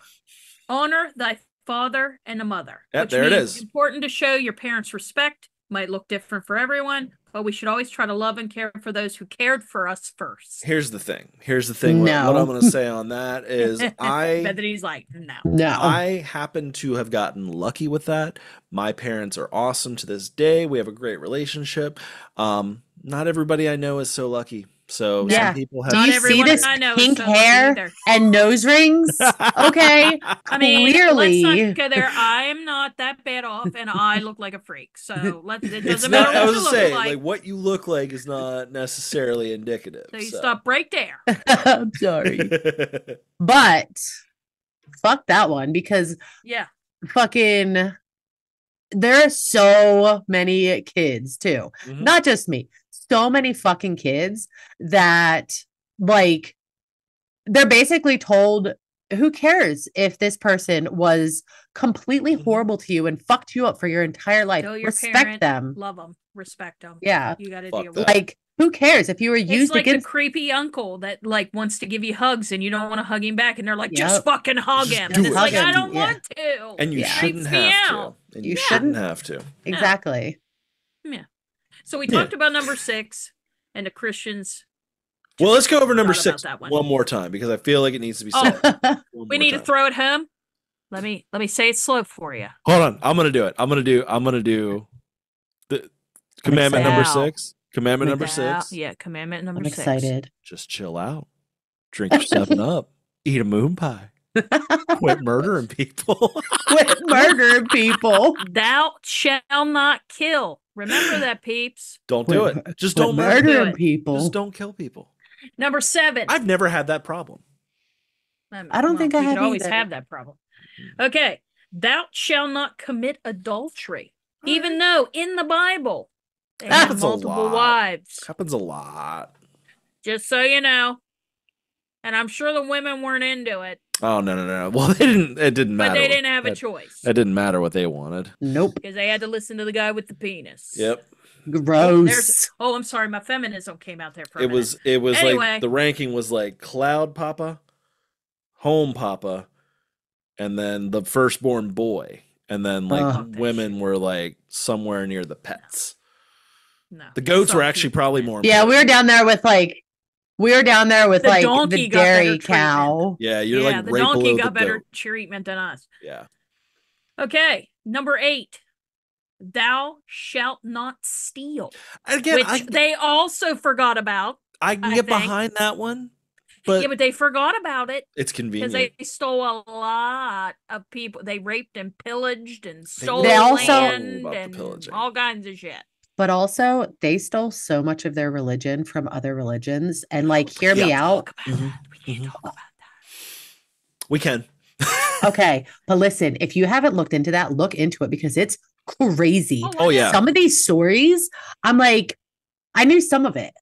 Honor thy father and the mother. Yep, there it is. Important to show your parents respect. Might look different for everyone, but we should always try to love and care for those who cared for us first. Here's the thing. What I'm going to say on that is Bethany's like, no. I happen to have gotten lucky with that. My parents are awesome to this day. We have a great relationship. Not everybody I know is so lucky. So Yeah. some people have. Do Not you see everyone this I know is pink so lucky hair either. and nose rings? Okay, I mean, let's clearly. not go there. I am not that bad off, and I look like a freak. So it It's doesn't not. matter I what was you gonna look say, like. like what you look like is not necessarily indicative. So you stop right there. I'm sorry. But fuck that one because Yeah. fucking there are so many kids too. Mhm. Not just me. So many fucking kids that like they're basically told who cares if this person was completely Mhm. horrible to you and fucked you up for your entire life. Tell your Respect parent, them. love them, respect them. Yeah. You got to Fuck deal with that. it. Like who cares if you were It's used like the against creepy uncle that like wants to give you hugs and you don't want to hug him back, and they're like, Yep. just fucking hug Just him. do And it's it. like, Hug I him. don't Yeah. want to. And you Yeah. shouldn't Creeps me have out. to. And You you shouldn't. shouldn't have to. exactly. So we Yeah. talked about number 6 and the Christians. Well, let's go over number forgot about 6 that one. one more time because I feel like it needs to be Oh. said. one We more need to time. throw it home. Let me say it slow for you. Hold on. I'm gonna do it. I'm gonna do the commandment number excited. 6. Commandment number Thou- 6. Yeah, commandment number I'm 6. excited. Just chill out. Drink your 7-Up. Eat a moon pie. Quit murdering people. Quit murdering people. Thou shalt not kill. Remember that, peeps. Don't do Quit- it. Just quit don't murder. murdering it. people. Just don't kill people. Number 7. I've never had that problem. I don't think I we have could always either. have that problem. Okay. Thou shalt not commit adultery. Even though in the Bible they have Happens a multiple lot. wives. Happens a lot. Just so you know. And I'm sure the women weren't into it, Oh no. Well, it didn't matter. but they didn't have a choice. It didn't matter what they wanted. Nope. Because they had to listen to the guy with the penis. Yep. Gross. I'm sorry, my feminism came out there for a minute. It was Anyway. like the ranking was like Cloud Papa, Home Papa, and then the firstborn boy. And then like Fuck that women shit. were like somewhere near the pets. No. The goats were Some actually people probably did. more Yeah, we were important. down there with like The donkey the got better dairy cow. Yeah, you're Yeah, like the right donkey below got the better goat. treatment than us. Yeah. Okay, number 8. Thou shalt not steal. Again, Which they also forgot about. I can I get think. behind that one, but, Yeah, but they forgot about it it's because convenient. they stole a lot of people. They raped and pillaged and stole They also- land About the and pillaging. all kinds of shit. But also, they stole so much of their religion from other religions. And like, hear me Yeah. out. Talk about Mhm. that. We need to Mhm. talk about that. We can. Okay. But listen, if you haven't looked into that, look into it because it's crazy. Oh, yeah. Some of these stories, I'm like, I knew some of it,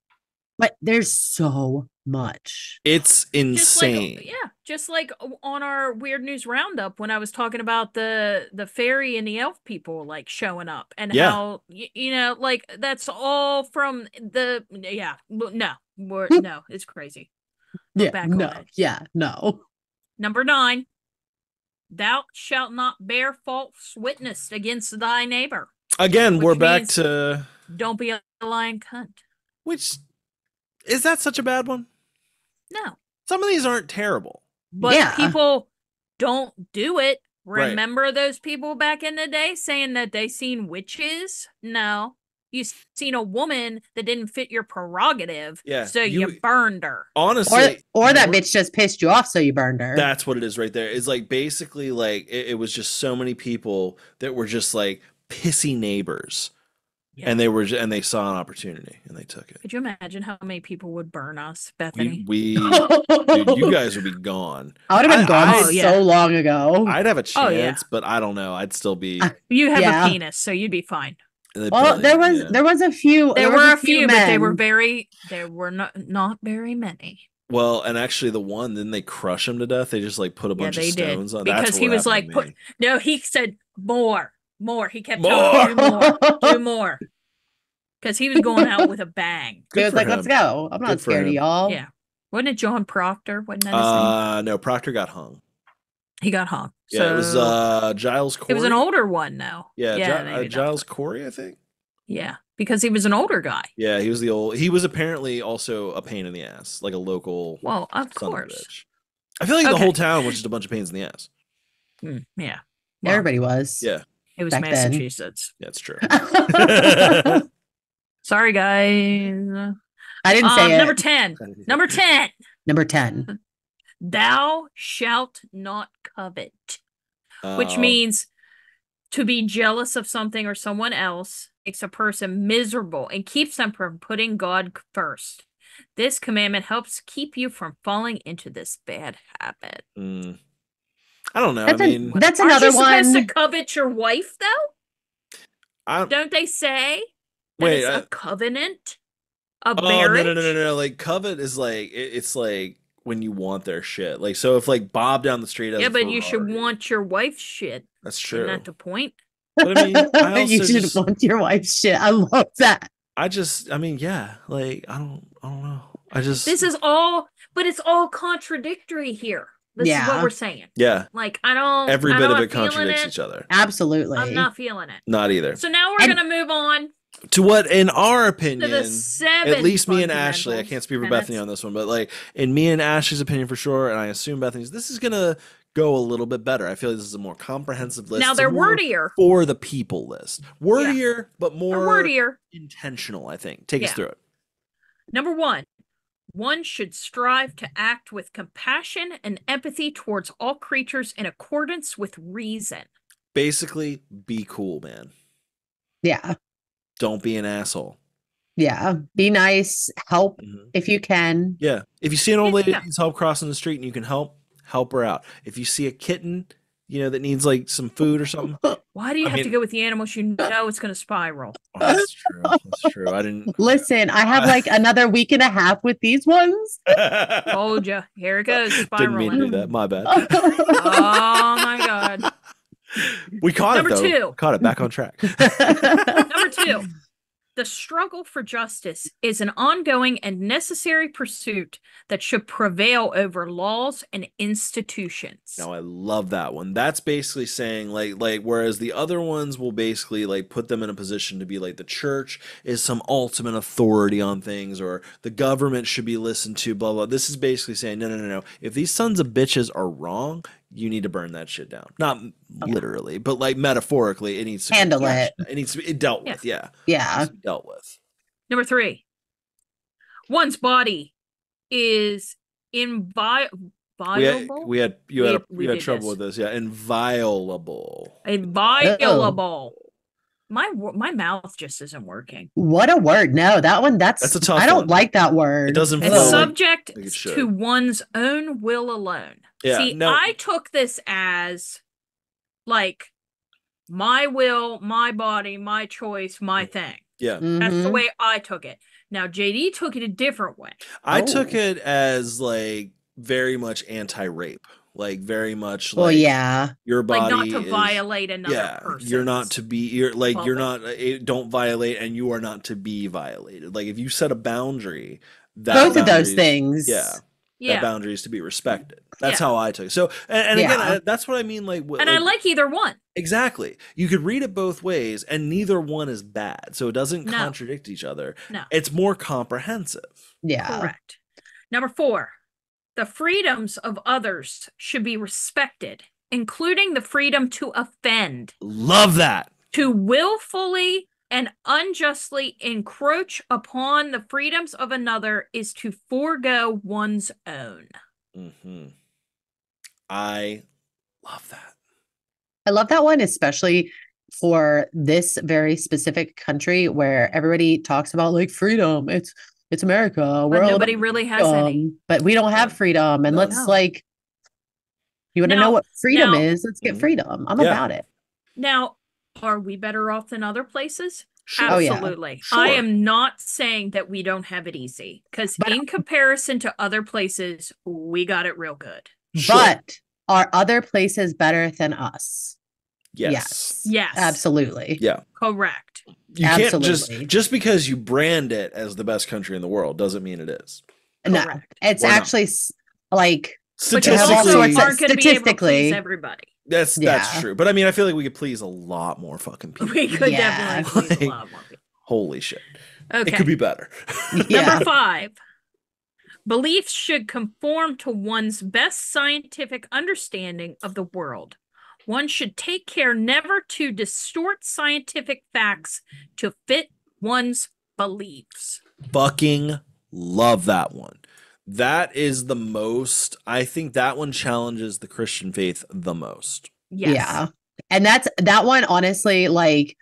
but there's so much. It's insane. Just like on our weird news roundup when I was talking about the fairy and the elf people like showing up and Yeah. how you know like that's all from the no, it's crazy. Look back on it. Yeah, no. Number 9, thou shalt not bear false witness against thy neighbor. Again, Which we're back means- to Don't be a lying cunt. which is that such a bad one? No. Some of these aren't terrible. But Yeah. people don't do it. Right. Remember those people back in the day saying that they seen witches? No. You seen a woman that didn't fit your prerogative. Yeah, So you- you burned her. Honestly, Or that more- bitch just pissed you off, so you burned her. That's what it is right there. It's like basically like it was just so many people that were just like pissy neighbors. Yeah. And they saw an opportunity and they took it. Could you imagine how many people would burn us, Bethany? We dude, you guys would be gone. I would have been gone Oh, yeah. so long ago. I'd have a Oh, yeah. chance, but I don't know. I'd still be. You have Yeah. a penis, so you'd be fine. Well, there was a few. There was were a a few, but they were men. there were not very many. Well, and actually, the one then they crush him to death. They just like put a bunch of they did. stones on. Because That's he what was like, happened to me. no, he said more. He kept More. telling him, do more. Because he was going out with a bang. He was for like, him. "Let's go." I'm not Good for scared of him. y'all. Yeah. Wasn't it John Proctor? Wasn't that his name? No, Proctor got hung. He got hung. Yeah, so it was Giles Corey. it was an older one, though. Yeah, maybe that's Giles what- Corey, I think. Yeah, because he was an older guy. Yeah, he was apparently also a pain in the ass, like a local Well, of son of a course. bitch. I feel like the Okay. whole town was just a bunch of pains in the ass. Yeah. Well, Everybody was. Yeah, it was back then. Massachusetts. that's true. Sorry, guys. I didn't say it. Number 10. Number 10. Number 10. Thou shalt not covet. Which means to be jealous of something or someone else makes a person miserable and keeps them from putting God first. This commandment helps keep you from falling into this bad habit. I don't know. That's another one. Aren't you supposed to covet your wife, though? Don't they say that it's a covenant? A marriage? No. Like, covet is like, it's like when you want their shit. Like, so if like Bob down the street has yeah, but you should want your wife's shit. That's true. Isn't that the point? But I mean, I also you should want your wife's shit. I love that. Yeah. Like, I don't know. This is all, but it's all contradictory here. This is what we're saying. Yeah. Like, I don't. Every bit of it contradicts each other. Absolutely. I'm not feeling it. Not either. So now we're going to move on to what, in our opinion, to the 7 at least me and Ashley, I can't speak for Bethany on this one, but like in me and Ashley's opinion for sure, and I assume Bethany's, this is going to go a little bit better. I feel like this is a more comprehensive list. Now they're wordier. For the people list. Wordier, but more wordier. Intentional, I think. Take us through it. Number 1. One should strive to act with compassion and empathy towards all creatures in accordance with reason. Basically, be cool, man. Yeah. Don't be an asshole. Yeah. Be nice. Help if you can. Yeah. If you see an old lady that needs help crossing the street and you can help her out. If you see a kitten, that needs like some food or something. Why do you have to go with the animals? You know it's going to spiral. Oh, that's true. That's true. I didn't listen. I have like another week and a half with these ones. Told you. Here it goes. Spiraling. Didn't mean to do that. My bad. Oh my God. We caught Number it though. 2. Caught it back on track. Number 2. The struggle for justice is an ongoing and necessary pursuit that should prevail over laws and institutions. Now, I love that one. That's basically saying like whereas the other ones will basically like put them in a position to be like the church is some ultimate authority on things or the government should be listened to, blah, blah. This is basically saying, no. If these sons of bitches are wrong, you need to burn that shit down. Not literally, but like metaphorically, it needs to handle it. It needs to be dealt with. Yeah. Yeah. It needs to be dealt with. Number 3. One's body is inviolable. You had trouble with this. Yeah. Inviolable. Inviolable. My mouth just isn't working. What a word. No, that's a tough I don't one. Like that word. It doesn't flow. It's subject to one's own will alone. Yeah, See, I took this as like my will, my body, my choice, my thing. Yeah. That's the way I took it. Now, JD took it a different way. I took it as like very much anti-rape. Like very much like your body like not to violate another person. You're not to be you're not don't violate and you are not to be violated. Like if you set a boundary, both of those things. That boundary is to be respected. That's how I took it. So and again, that's what I mean. Like, and I like either one. Exactly. You could read it both ways, and neither one is bad. So it doesn't contradict each other. No, it's more comprehensive. Yeah, correct. Number 4. The freedoms of others should be respected, including the freedom to offend. Love that. To willfully and unjustly encroach upon the freedoms of another is to forego one's own. I love that. I love that one, especially for this very specific country where everybody talks about like freedom. It's America. But nobody really has any. But we don't have freedom. And let's like, you want to know what freedom is? Let's get freedom. I'm about it. Now, are we better off than other places? Sure. Absolutely. Sure. I am not saying that we don't have it easy because in comparison to other places, we got it real good. Sure. But are other places better than us? Yes. Absolutely. Yeah. Correct. You can't just because you brand it as the best country in the world doesn't mean it is. No, it's actually like statistically everybody. That's true. But I mean, I feel like we could please a lot more fucking people. We could definitely please a lot more people. Holy shit. Okay. It could be better. Number 5. Beliefs should conform to one's best scientific understanding of the world. One should take care never to distort scientific facts to fit one's beliefs. Fucking Love that one. That is the most, I think that one challenges the Christian faith the most. Yes. Yeah. And that one, honestly, like,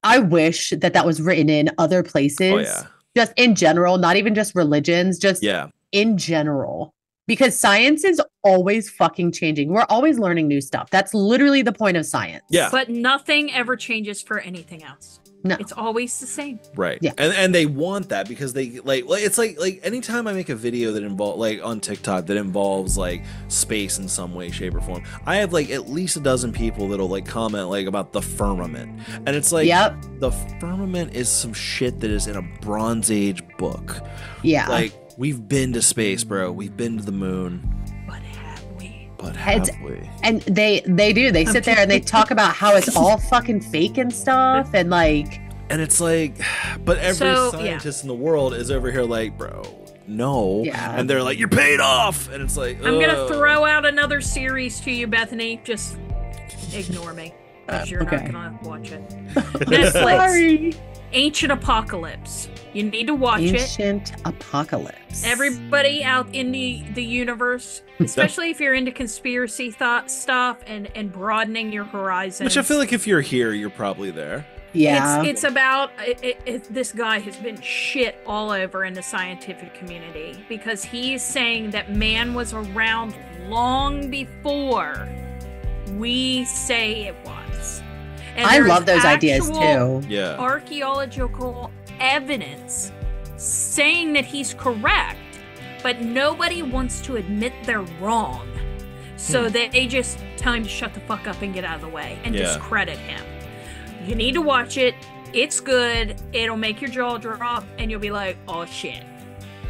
I wish that was written in other places. Oh, yeah. Just in general, not even just religions, just Yeah. in general. Because science is always fucking changing. We're always learning new stuff. That's literally the point of science. Yeah. But nothing ever changes for anything else. No. It's always the same. Right. Yeah. And they want that because they like it's like anytime I make a video that involves like on TikTok that involves like space in some way, shape, or form, I have like at least a dozen people that'll like comment like about the firmament. And it's like the firmament is some shit that is in a Bronze Age book. Yeah. Like, we've been to space, bro. We've been to the moon. But have we? And they do. They sit there and they talk about how it's all fucking fake and stuff. And like... And it's like... But every scientist in the world is over here like, bro, no. Yeah. And they're like, you're paid off. And it's like, I'm going to throw out another series to you, Bethany. Just ignore me. Because you're not going to watch it. Netflix. Sorry. Ancient Apocalypse. You need to watch Ancient Apocalypse. Everybody out in the universe, especially if you're into conspiracy stuff and broadening your horizons. Which I feel like if you're here, you're probably there. Yeah. It's about this guy has been shit all over in the scientific community because he's saying that man was around long before we say it was. And I love those ideas too. Yeah. Archaeological evidence saying that he's correct, but nobody wants to admit they're wrong. So they just tell him to shut the fuck up and get out of the way and discredit him. You need to watch it. It's good. It'll make your jaw drop and you'll be like, oh shit.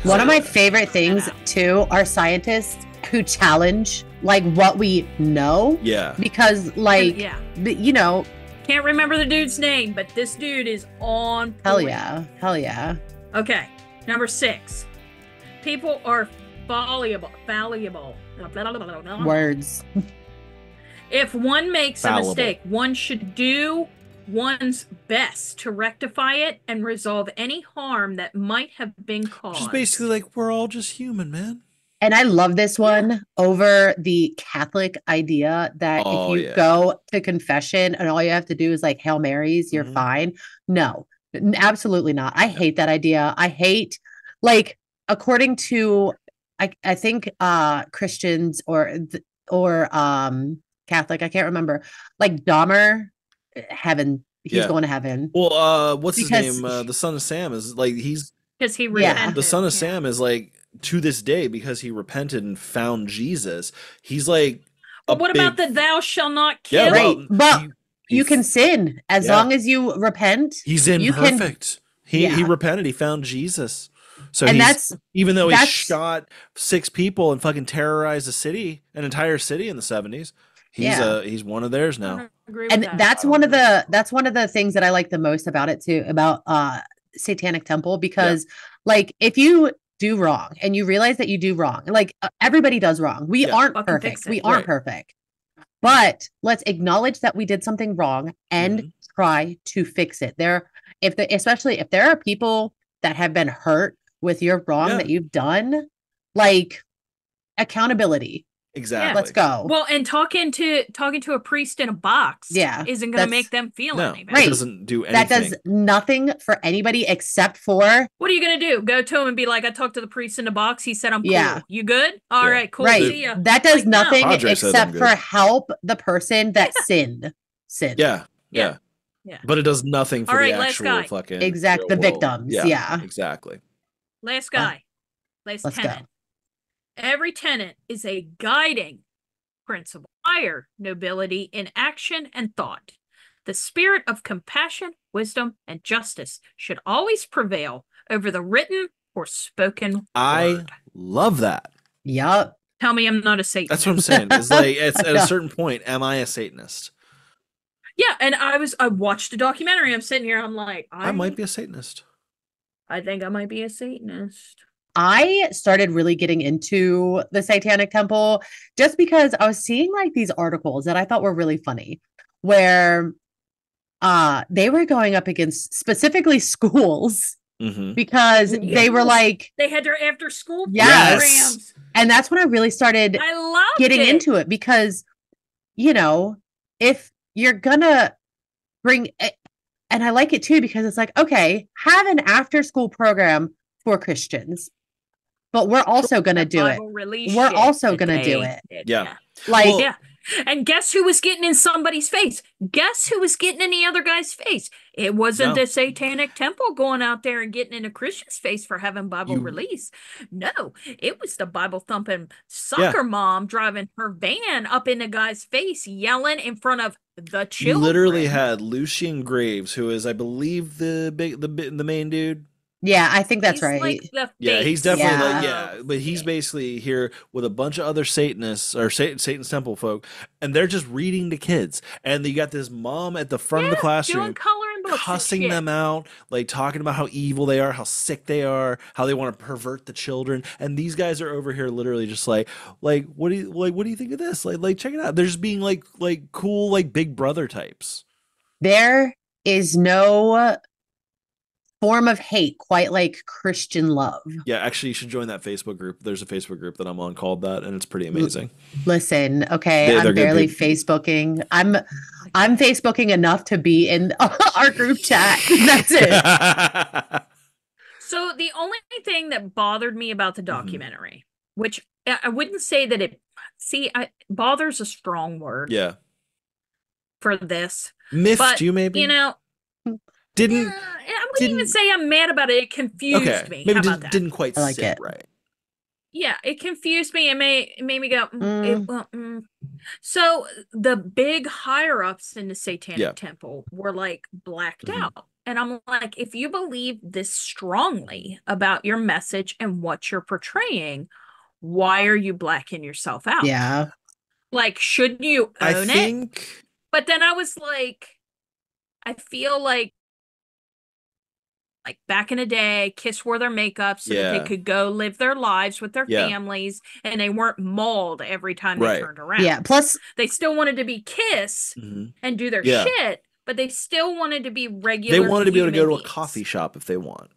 One of my favorite things too are scientists who challenge like what we know. Yeah. Because like, you know, can't remember the dude's name, but this dude is on point. Hell yeah. Okay, number 6. People are fallible. Words. If one makes a mistake, one should do one's best to rectify it and resolve any harm that might have been caused. Just basically like, we're all just human, man. And I love this one over the Catholic idea that if you go to confession and all you have to do is like Hail Marys, you're fine. No, absolutely not. I hate that idea. I hate, like, according to, I think Christians or Catholic, I can't remember, like Dahmer, heaven, he's going to heaven. Well, what's his name? The son of Sam is like, because he repented. The son of Sam is like, to this day, because he repented and found Jesus, he's like. But what about the thou shall not kill? Yeah, right, but you can sin as long as you repent. He's imperfect. He repented. He found Jesus. So even though he shot 6 people and fucking terrorized an entire city in the 70s, he's one of theirs now. And that's one of the things that I like the most about it too, about Satanic Temple, because like if you do wrong and you realize that you do wrong, like everybody does wrong, we aren't perfect, perfect, but let's acknowledge that we did something wrong and try to fix it. Especially if there are people that have been hurt with your wrong that you've done, like accountability. Exactly. Let's go. Well, and talking to a priest in a box isn't going to make them feel any better. Right. It doesn't do anything. That does nothing for anybody except for... What are you going to do? Go to him and be like, I talked to the priest in the box. He said I'm cool. You good? All right, cool. Right. See ya. That does nothing except for help the person that sinned. Yeah. But it does nothing for the actual fucking... the victims. Yeah. Exactly. Last guy. Last tenant. Go. Every tenet is a guiding principle. Higher nobility in action and thought. The spirit of compassion, wisdom, and justice should always prevail over the written or spoken word. I love that. Yup. Tell me I'm not a Satanist. That's what I'm saying. It's like, at a certain point, am I a Satanist? Yeah, and I watched a documentary. I'm sitting here, I'm like, I might be a Satanist. I think I might be a Satanist. I started really getting into the Satanic Temple just because I was seeing like these articles that I thought were really funny, where they were going up against specifically schools because they were like, they had their after school programs. And that's when I really started getting into it, because, you know, if you're gonna bring it, and I like it too, because it's like, okay, have an after school program for Christians, but we're also going to do it. We're also going to do it. Yeah. Like, yeah. And guess who was getting in somebody's face? Guess who was getting in the other guy's face? It wasn't the Satanic Temple going out there and getting in a Christian's face for having Bible release. No, it was the Bible thumping soccer mom driving her van up in the guy's face, yelling in front of the children. You literally had Lucian Graves, who is, I believe, the main dude. Yeah, I think that's right. Like yeah, he's definitely but he's basically here with a bunch of other Satanists or Satan's Temple folk, and they're just reading to kids. And you got this mom at the front of the classroom cussing them out, like talking about how evil they are, how sick they are, how they want to pervert the children. And these guys are over here literally just like what do you think of this? Like check it out. They're just being like cool, like Big Brother types. There is no form of hate quite like Christian love. Yeah, actually, you should join that Facebook group. There's a Facebook group that I'm on called that, and it's pretty amazing. Listen, okay, I'm barely Facebooking. I'm Facebooking enough to be in our group chat. That's it. So the only thing that bothered me about the documentary, which I wouldn't say that it bothers a strong word. Yeah. For this. Miffed you maybe? You know, I wouldn't even say I'm mad about it. It confused me. Maybe didn't quite sit right. Yeah, it confused me. It made me go. So the big higher ups in the Satanic Temple were like blacked out, and I'm like, if you believe this strongly about your message and what you're portraying, why are you blacking yourself out? Yeah, like, shouldn't you own it? But then I was like, I feel like back in the day, Kiss wore their makeup so that they could go live their lives with their families, and they weren't mauled every time they turned around. Yeah, plus they still wanted to be Kiss and do their shit, but they still wanted to be regular. They wanted to be able to go to a coffee shop if they want.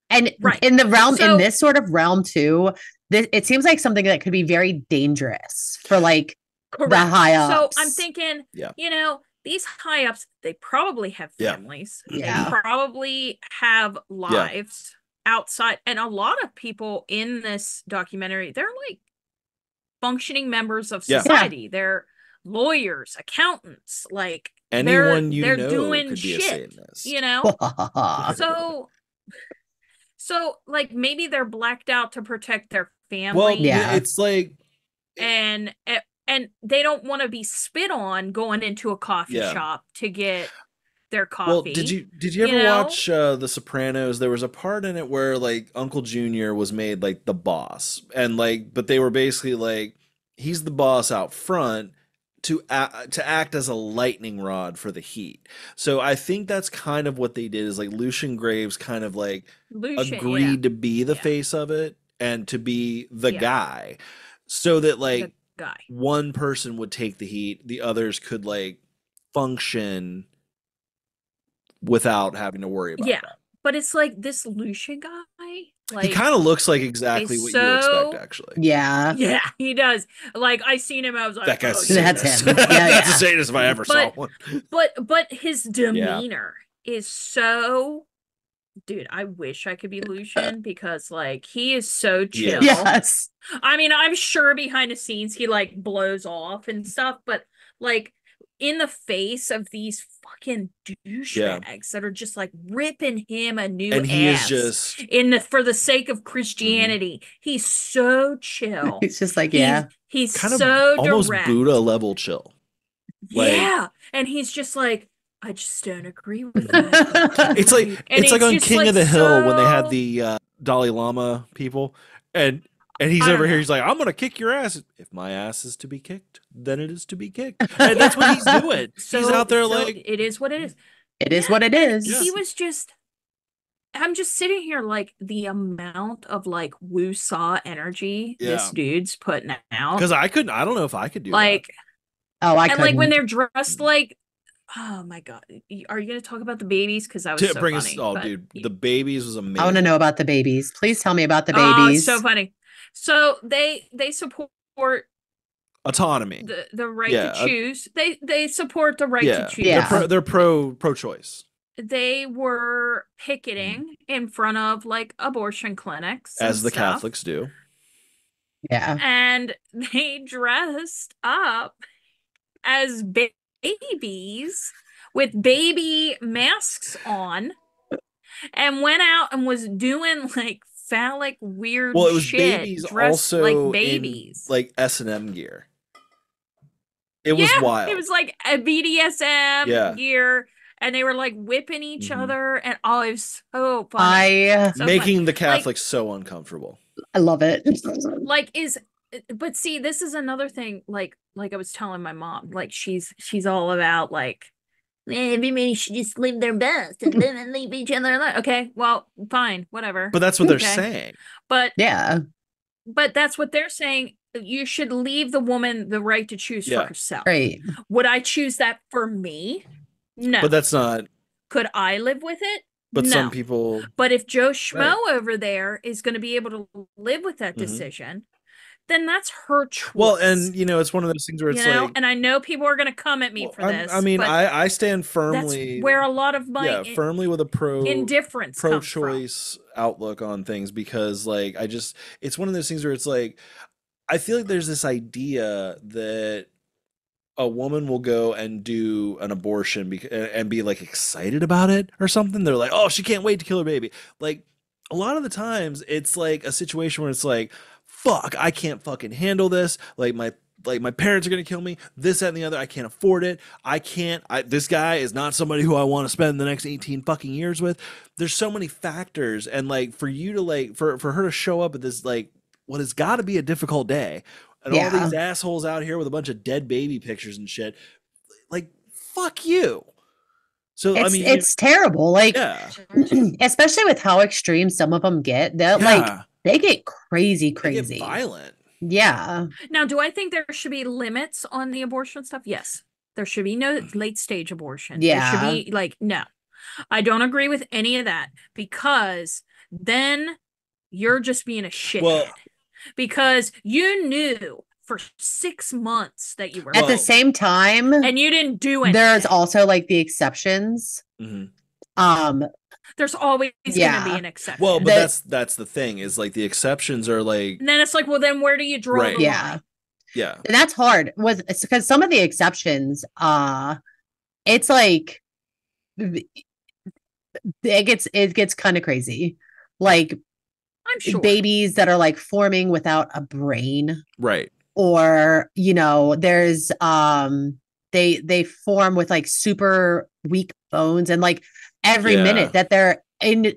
And in the realm, in this sort of realm too, it seems like something that could be very dangerous for like the high ups. So I'm thinking, you know, these high ups, they probably have families. Yeah. They probably have lives outside. And a lot of people in this documentary, they're like functioning members of society. They're lawyers, accountants, like anyone they're doing could be shit, a Satanist. you know? So like maybe they're blacked out to protect their family. Well, it's like and they don't want to be spit on going into a coffee shop to get their coffee. Well, did you ever watch The Sopranos? There was a part in it where like Uncle Junior was made like the boss, and like, but they were basically like, he's the boss out front to act as a lightning rod for the heat. So I think that's kind of what they did. Is like Lucian Graves kind of like agreed to be the face of it and to be the guy, so that like one person would take the heat, the others could like function without having to worry about that. But it's like this Lucian guy, like, he kind of looks like exactly what you would expect, actually. Yeah, he does. Like I seen him, I was like, that guy's that's him. That's a Satanist if I ever saw one. But his demeanor is so. Dude, I wish I could be Lucian because like he is so chill. Yes. I mean, I'm sure behind the scenes he like blows off and stuff, but like in the face of these fucking douchebags that are just like ripping him a new and he ass is just for the sake of Christianity. He's so chill. He's just like he's kind so of almost direct. Buddha level chill. Like, and he's just like, I just don't agree with that. It's like on King like of the Hill when they had the Dalai Lama people, and he's over here. He's like, I'm gonna kick your ass. If my ass is to be kicked, then it is to be kicked. And that's what he's doing. He's out there like, it is what it is. It is what it is. He was just. I'm just sitting here like the amount of like woo-saw energy this dude's putting out. Because I don't know if I could do like, that. Oh, I and couldn't. like when they're dressed like Oh my God. Are you going to talk about the babies? Because that was so Bring funny. us, oh, dude, the babies was amazing. I want to know about the babies. Please tell me about the Oh, it's babies. so funny. So they support autonomy, the right to choose. They support the right to choose. Yeah. They're pro-choice. They were picketing in front of like abortion clinics, as the stuff. Catholics do. Yeah. And they dressed up as babies with baby masks on and went out and was doing like phallic weird well, it was shit babies dressed also like babies. in like S&M gear. It was wild. It was like a BDSM gear, and they were like whipping each other, and oh, it was so funny. Making the Catholics so uncomfortable. I love it. But see, this is another thing. Like I was telling my mom, like she's all about like everybody should just live their best and live and leave each other alone. Okay, well, fine, whatever. But that's what they're saying. But yeah. But that's what they're saying. You should leave the woman the right to choose for herself. Right. Would I choose that for me? No. But that's not. Could I live with it? But no. some people. But if Joe Schmo over there is going to be able to live with that decision, then that's her choice. Well, and it's one of those things where it's like, and I know people are going to come at me for this. I mean, I stand firmly. That's where a lot of my firmly with a indifference, pro-choice outlook on things, because like it's one of those things where it's like, I feel like there's this idea that a woman will go and do an abortion and be like excited about it or something. They're like, oh, she can't wait to kill her baby. Like a lot of the times it's like a situation where it's like, fuck, I can't fucking handle this. Like my parents are going to kill me, this, that, and the other. I can't afford it. This guy is not somebody who I want to spend the next 18 fucking years with. There's so many factors. And like, for you to like, for her to show up at this, like what has got to be a difficult day, and all these assholes out here with a bunch of dead baby pictures and shit, like, fuck you. So it's terrible. Like, especially with how extreme some of them get. They get crazy. They get violent. Yeah. Now, do I think there should be limits on the abortion stuff? Yes. There should be no late stage abortion. Yeah. There should be like, no. I don't agree with any of that, because then you're just being a shithead. Because you knew for 6 months that you were at the same time, and you didn't do anything. There's also like the exceptions. There's always going to be an exception. Well, but that's the thing, is like the exceptions are like, and then it's like, well, then where do you draw the line? Yeah, and that's hard because some of the exceptions, it's like it gets kind of crazy. Like, I'm sure babies that are like forming without a brain, right? Or there's they form with like super weak bones, and like every minute that they're in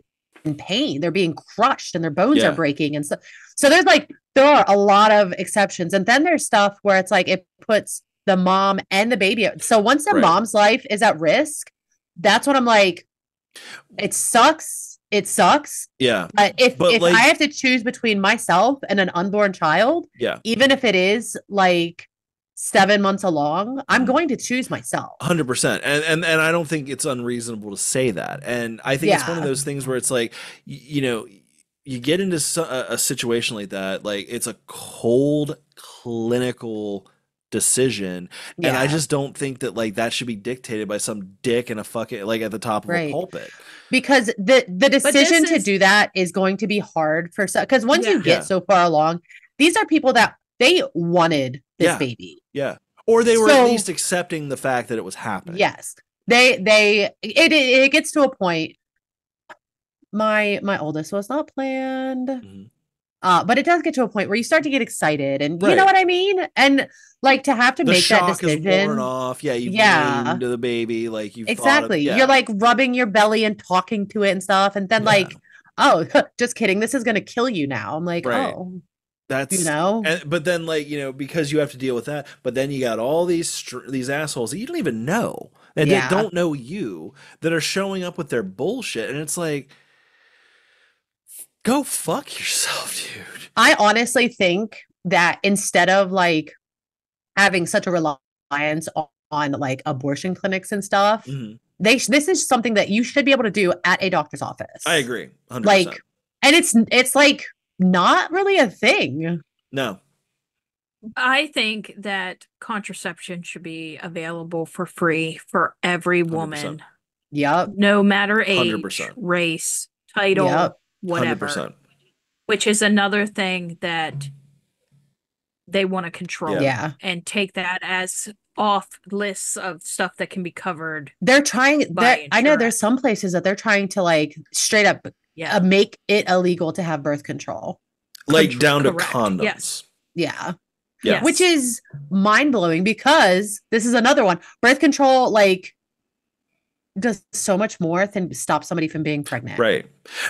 pain, they're being crushed and their bones are breaking and stuff. So there are a lot of exceptions, and then there's stuff where it's like it puts the mom and the baby. So once the mom's life is at risk, that's when I'm like, it sucks. It sucks. Yeah. If I have to choose between myself and an unborn child, even if it is like 7 months along, I'm going to choose myself. 100%. And I don't think it's unreasonable to say that. And I think it's one of those things where it's like, you get into a situation like that, like it's a cold clinical decision, and I just don't think that like that should be dictated by some dick in a fucking like at the top of a pulpit. Because the decision to do that is going to be hard for some, because once you get so far along, these are people that they wanted this baby. Yeah. Or they were at least accepting the fact that it was happening. Yes. It gets to a point. My oldest was not planned. But it does get to a point where you start to get excited, and you know what I mean? And like to have to make that decision. The shock is worn off. Yeah, you've named the baby. Like you've You're like rubbing your belly and talking to it and stuff. And then like, oh, just kidding. This is going to kill you now. I'm like, oh. That's but then like because you have to deal with that, but then you got all these assholes that you don't even know, and they don't know you, that are showing up with their bullshit, and it's like, go fuck yourself, dude. I honestly think that instead of like having such a reliance on like abortion clinics and stuff. Mhm. This is something that you should be able to do at a doctor's office. I agree, 100%. Like, and it's like not really a thing. No. I think that contraception should be available for free for every woman, 100%. Yep. no matter age, 100%. race, title, Yep. whatever. 100%. Which is another thing that they want to control Yeah. and take that as off lists of stuff that can be covered. They're trying. By I know insurance. there's some places that they're trying to like straight up Yeah. make it illegal to have birth control. Like down to Correct. condoms. Yes. Yeah. Yeah. Which is mind blowing because this is another one. Birth control like does so much more than stop somebody from being pregnant. Right.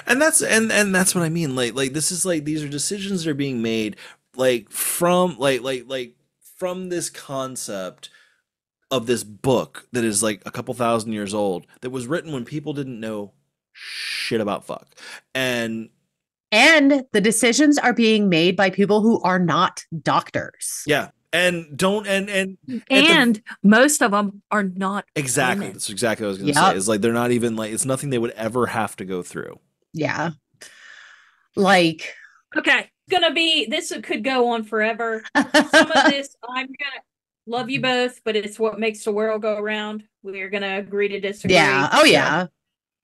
And that's what I mean. Like this is like these are decisions that are being made like from from this concept of this book that is like a couple thousand years old that was written when people didn't know shit about fuck. And the decisions are being made by people who are not doctors. yeah. And don't and most of them are not exactly. women. That's exactly what I was going to say. Is like they're not even like it's nothing they would ever have to go through. Yeah. Like okay, this could go on forever. Some of this I'm gonna love you both, but it's what makes the world go round. We're gonna agree to disagree. Yeah. Oh yeah.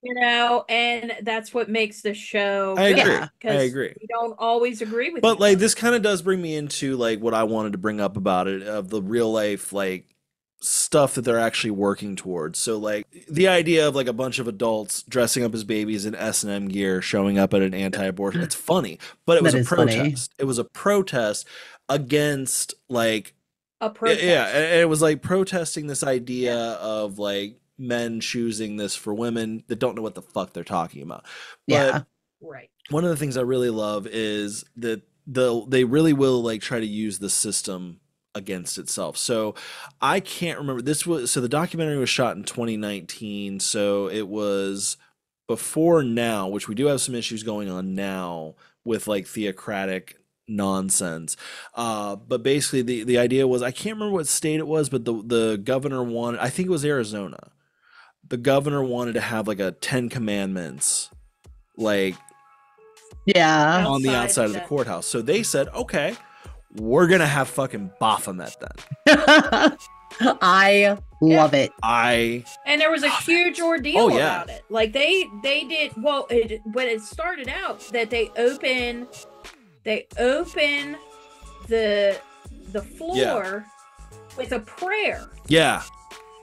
You know, and that's what makes the show. I agree. Good, I agree. We don't always agree with. But like this kind of does bring me into like what I wanted to bring up about it of the real life like stuff that they're actually working towards. So like the idea of like a bunch of adults dressing up as babies in S&M gear showing up at an anti-abortion. It's funny, but it was a protest. Funny. It was a protest against like a protest. Yeah, and it was like protesting this idea of like men choosing this for women that don't know what the fuck they're talking about. But right. One of the things I really love is that they really will like try to use the system against itself. So I can't remember the documentary was shot in 2019, so it was before now, which we do have some issues going on now with like theocratic nonsense. But basically the idea was, I can't remember what state it was, but the governor wanted, I think it was Arizona. The governor wanted to have like a 10 commandments, like on the outside of the courthouse. So they said, okay, we're going to have fucking Baphomet then. I love it. And there was a huge ordeal about it. Like they did, well, when it started out that they open the floor with a prayer. Yeah.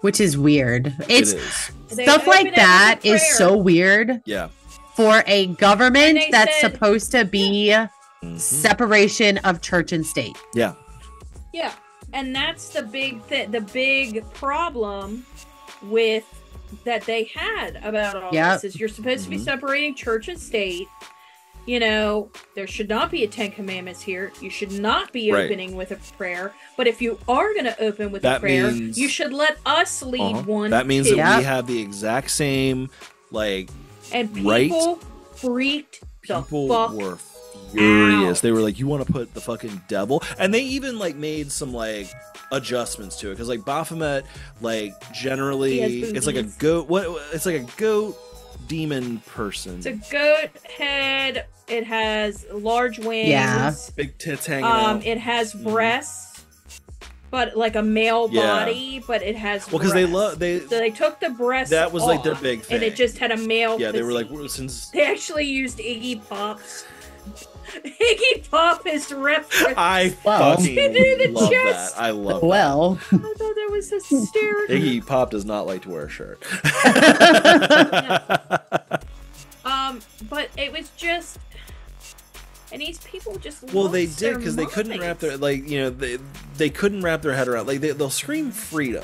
Which is weird. It's it stuff like that is so weird. Yeah. For a government that's supposed to be separation of church and state. Yeah. Yeah. And that's the big problem with that they had about all this is you're supposed to be separating church and state. You know, there should not be a 10 commandments here. You should not be opening with a prayer. But if you are going to open with a prayer, you should let us lead one. That means that we have the exact same, like, and people freaked the fuck were furious. out. They were like, you want to put the fucking devil? And they even, like, made some, like, adjustments to it. Because, like, Baphomet, like, generally, it's like a goat. It's like a goat demon person. It's a goat head. It has large wings. Big tits hanging out. It has breasts, but like a male body, but it has. Well, because they took the breasts. That was off, like their big thing, and it just had a male. Yeah, they were like, since they actually used Iggy Pop's. Iggy Pop is reference. I fucking love that. I love that. Well, I thought that was hysterical. Iggy Pop does not like to wear a shirt. But it was just, and these people just they did because they couldn't wrap their they couldn't wrap their head around they'll scream freedom,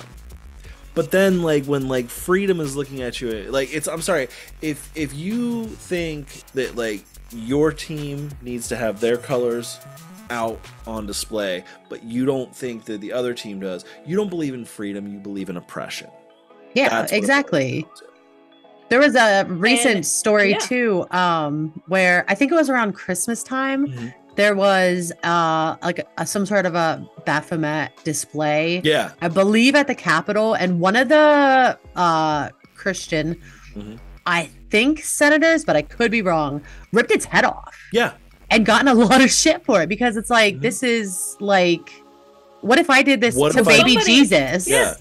but then like when like freedom is looking at you like I'm sorry if you think that like your team needs to have their colors out on display, but you don't think that the other team does, you don't believe in freedom, you believe in oppression. Yeah, exactly. There was a recent story too, where I think it was around Christmas time, there was some sort of a Baphomet display. Yeah. I believe at the Capitol, and one of the Christian, I think senators, but I could be wrong, ripped its head off. Yeah. And gotten a lot of shit for it because it's like, this is like, what if I did this to baby Jesus? Yeah.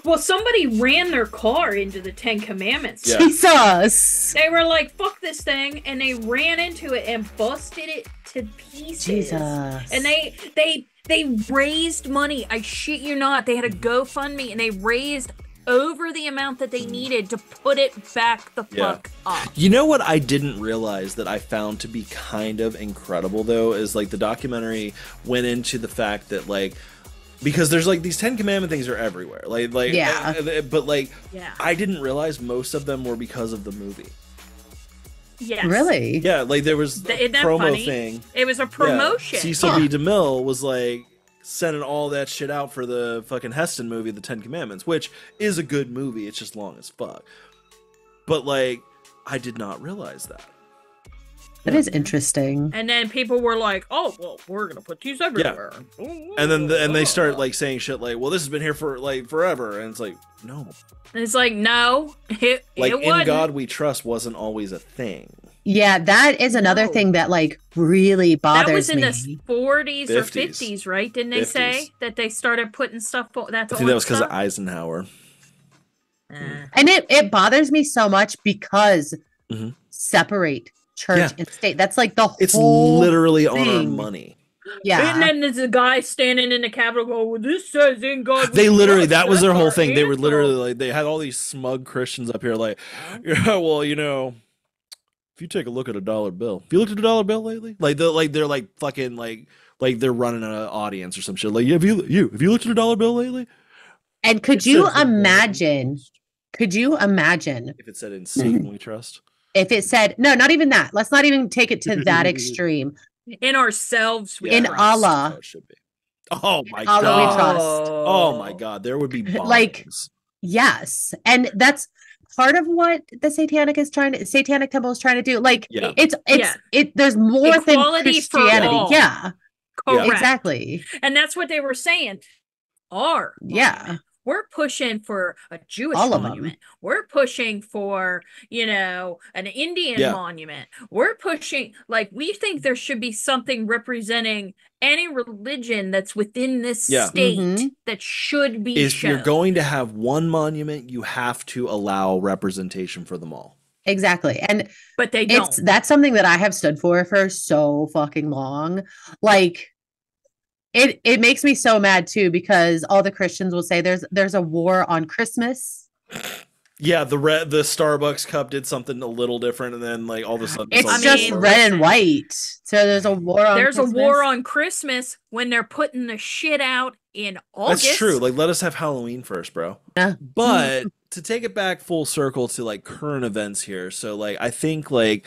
Well, somebody ran their car into the Ten Commandments. Yeah. Jesus. They were like, fuck this thing, and they ran into it and busted it to pieces. Jesus. And they raised money. I shit you not. They had a GoFundMe, and they raised over the amount that they needed to put it back the fuck up. You know what I didn't realize that I found to be kind of incredible, though, is like the documentary went into the fact that, like, because there's like these 10 Commandment things are everywhere. Like but like I didn't realize most of them were because of the movie. Yes. Really? Yeah, like there was a promo funny? thing. It was a promotion. Cecil B. DeMille was like sending all that shit out for the fucking Heston movie, The 10 Commandments, which is a good movie. It's just long as fuck. But like, I did not realize that. That is interesting. And then people were like, "Oh, well, we're gonna put these everywhere." Yeah. And then they start like saying shit like, "Well, this has been here for like forever," and it's like, no. And it's like, no, it in God We Trust wasn't always a thing. Yeah, that is another thing that like really bothers me. That was in the 40s or 50s, right? Didn't they say that they started putting stuff? That's I think that was because of Eisenhower. And it bothers me so much because separate church and state. That's like the whole It's literally thing. on our money. Yeah. And then there's a guy standing in the Capitol going, well, this says in God. They literally, that was their whole thing. They were literally like, they had all these smug Christians up here like, yeah, well, you know, if you take a look at a dollar bill, have you looked at a dollar bill lately? Like they're like fucking like they're running an audience or some shit. Like, have you looked at a dollar bill lately? And could you imagine if it said in Satan we trust? If it said, no, not even that. Let's not even take it to that extreme. In ourselves, in trust. Allah. Oh my Allah God. we trust. Oh my God. There would be bombs. Like, yes. And that's part of what the Satanic Temple is trying to do. Like, there's more Equality than Christianity. For all. Yeah. Correct. Exactly. And that's what they were saying. We're pushing for a Jewish monument. We're pushing for, an Indian monument. We're pushing, we think there should be something representing any religion that's within this state that should be If shown. you're going to have one monument, you have to allow representation for them all. Exactly. But they don't. That's something that I have stood for so fucking long. Like, It makes me so mad too, because all the Christians will say there's a war on Christmas. Yeah, the Starbucks cup did something a little different, and then like all of a sudden it's just red and white. So there's a war on There's Christmas. a war on Christmas when they're putting the shit out in August. That's true. Like, let us have Halloween first, bro. Yeah. But to take it back full circle to like current events here, so like I think like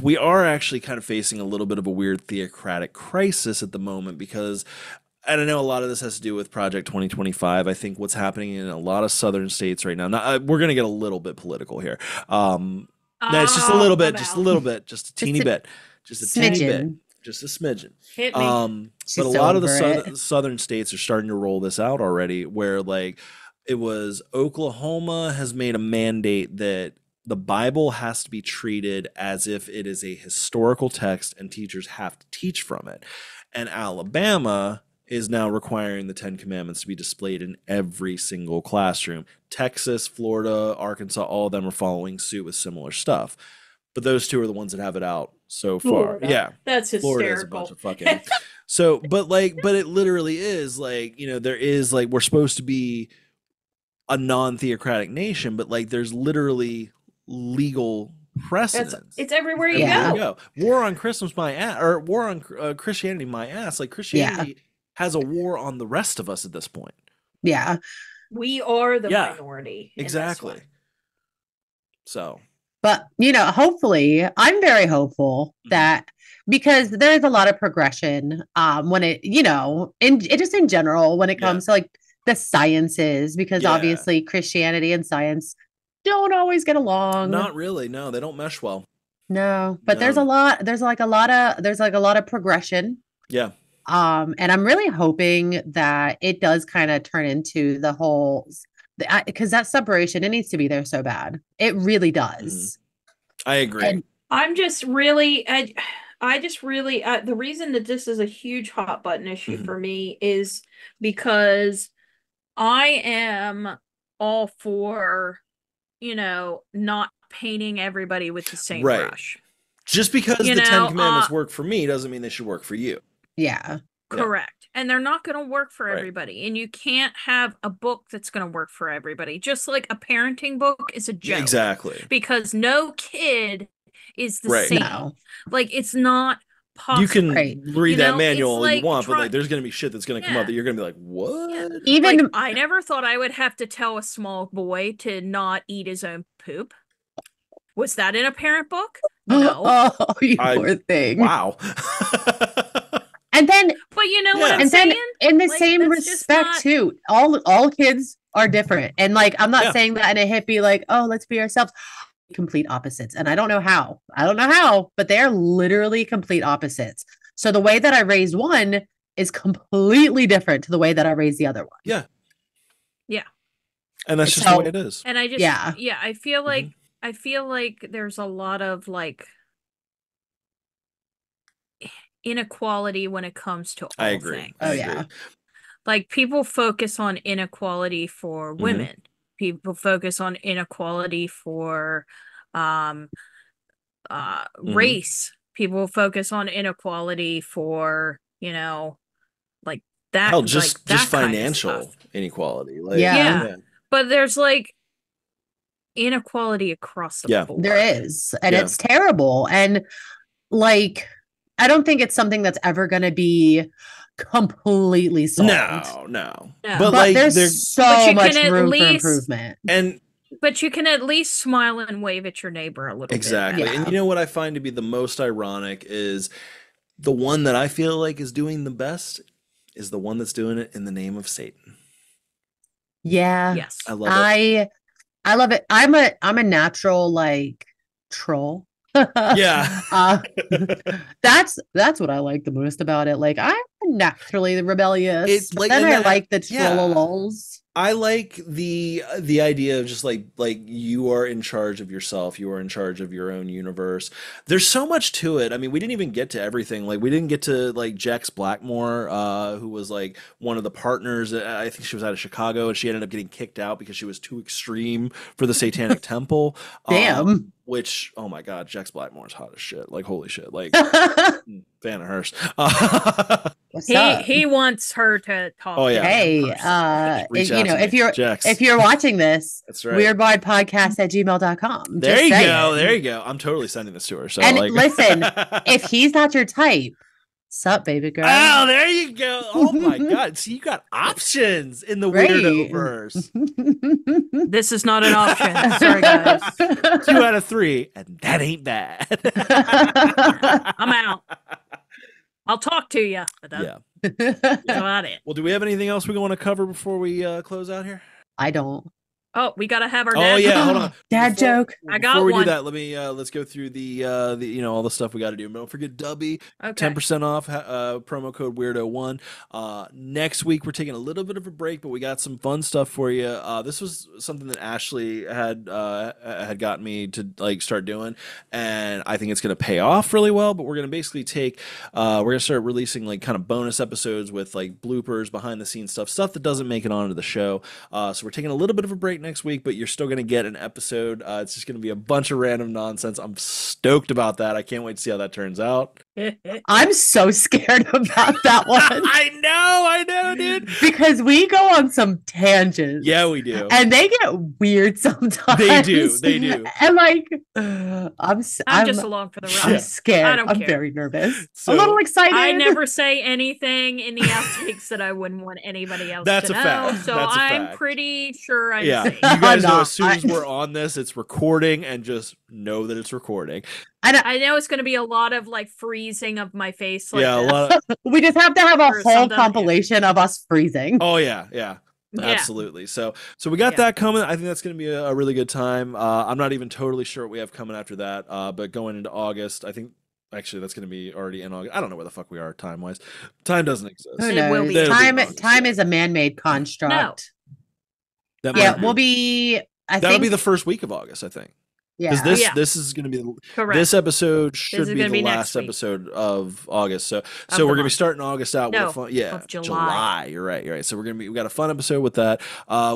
we are actually kind of facing a little bit of a weird theocratic crisis at the moment, because and I know a lot of this has to do with Project 2025. I think what's happening in a lot of southern states right now. Now we're going to get a little bit political here. No, it's just a little bit, just a teeny bit, just a teeny bit, just a smidgen. Hit me. But a lot of the southern states are starting to roll this out already, where like it was Oklahoma has made a mandate that the Bible has to be treated as if it is a historical text and teachers have to teach from it. And Alabama is now requiring the 10 Commandments to be displayed in every single classroom. Texas, Florida, Arkansas, all of them are following suit with similar stuff. But those two are the ones that have it out so far. Florida. Yeah. That's hysterical. Florida is a bunch of fucking... So, but it literally is like, there is like, we're supposed to be a non-theocratic nation, but like there's literally legal precedents. It's everywhere you go. War on Christmas, my ass, or war on Christianity, my ass. Like Christianity has a war on the rest of us at this point. Yeah, we are the minority. Exactly. So, but hopefully, I'm very hopeful that because there is a lot of progression. When it, in general, when it comes to like the sciences, because obviously Christianity and science don't always get along. Not really. No, they don't mesh well. No, but there's a lot. There's like a lot of progression. Yeah. And I'm really hoping that it does kind of turn into the whole, because that separation, it needs to be there so bad. It really does. I agree. And I'm just really, I just really, the reason that this is a huge hot button issue for me is because I am all for, not painting everybody with the same brush. Just because the Ten Commandments work for me doesn't mean they should work for you. Yeah. Correct. And they're not going to work for everybody. And you can't have a book that's going to work for everybody. Just like a parenting book is a joke. Exactly. Because no kid is the same. No. Like, it's not possible. You can read that manual all you want, but there's going to be shit that's going to come up that you're going to be like, what? Yeah. Even I never thought I would have to tell a small boy to not eat his own poop. Was that in a parent book? No. Oh, you poor thing. Wow. And then, but you know what I'm saying? Then in the same respect too, all kids are different. And like, I'm not saying that in a hippie, like, oh, let's be ourselves. Complete opposites. And I don't know how, but they're literally complete opposites. So the way that I raised one is completely different to the way that I raised the other one. Yeah. Yeah. And that's just the way it is. And I just, I feel like there's a lot of like inequality when it comes to all things. I agree. Like people focus on inequality for women. People focus on inequality for race. People focus on inequality for, like that. Hell, just that financial kind of stuff. Inequality. Like, yeah. But there's like inequality across the board. There is. And it's terrible. And like, I don't think it's something that's ever going to be completely solved. No. But like, there's so much room for improvement. But you can at least smile and wave at your neighbor a little bit. Exactly. And you know what I find to be the most ironic is the one that I feel like is doing the best is the one that's doing it in the name of Satan. Yeah. Yes. I love it. I love it. I'm a natural like troll. Yeah. That's what I like the most about it. Like I'm naturally rebellious. But then I like the troll-a-lols. I like the idea of just like you are in charge of yourself. You are in charge of your own universe. There's so much to it. I mean, we didn't even get to everything. Like we didn't get to like Jax Blackmore, who was like one of the partners. I think she was out of Chicago and she ended up getting kicked out because she was too extreme for the Satanic Temple. Damn. Which, oh my God, Jax Blackmore's hot as shit. Like, holy shit. Like, fan of hers. He wants her to talk. Oh, yeah. Hey, if you're watching this, that's right. weirdbodpodcast@gmail.com. There you go. There you go. I'm totally sending this to her. So, and listen, if he's not your type, sup, baby girl. Oh, there you go. Oh my God. See, you got options in the weirdo-verse. This is not an option. Sorry, guys. 2 out of 3, and that ain't bad. I'm out. I'll talk to you. But that's about it. Well, do we have anything else we want to cover before we close out here? I don't. Oh, we gotta have our dad. Oh yeah, hold on. Dad joke. I got Before we one. do that, let's go through the all the stuff we got to do. But don't forget Dubby, 10% off, promo code Weirdo1. Next week we're taking a little bit of a break, but we got some fun stuff for you. This was something that Ashley had gotten me to like start doing, and I think it's gonna pay off really well. But we're gonna basically we're gonna start releasing like kind of bonus episodes with like bloopers, behind the scenes stuff that doesn't make it onto the show. So we're taking a little bit of a break next week, but you're still going to get an episode. It's just going to be a bunch of random nonsense. I'm stoked about that. I can't wait to see how that turns out. I'm so scared about that one. I know, dude. Because we go on some tangents. Yeah, we do. And they get weird sometimes. They do. And like, I'm just along for the ride. I'm scared. I'm care. very nervous. A little excited. I never say anything in the outtakes that I wouldn't want anybody else to know. Fact. So I'm pretty sure I'm safe. You guys know as soon as we're on this, it's recording, and just know that it's recording. I know it's going to be a lot of like freezing of my face. Like a lot of... We just have to have a whole compilation of us freezing. Oh yeah. Absolutely. So we got that coming. I think that's going to be a really good time. I'm not even totally sure what we have coming after that. But going into August, I think actually that's going to be already in August. I don't know where the fuck we are time wise. Time doesn't exist. Who It will knows? be. Time is a man-made construct. That Yeah, might be. we'll be. I That think would be the first week of August, I think. yeah. Because this is going to be Correct. this episode should is be gonna the be last next week. episode of August. So the we're gonna be month. starting August out with No, a fun of July. You're right. So we got a fun episode with that.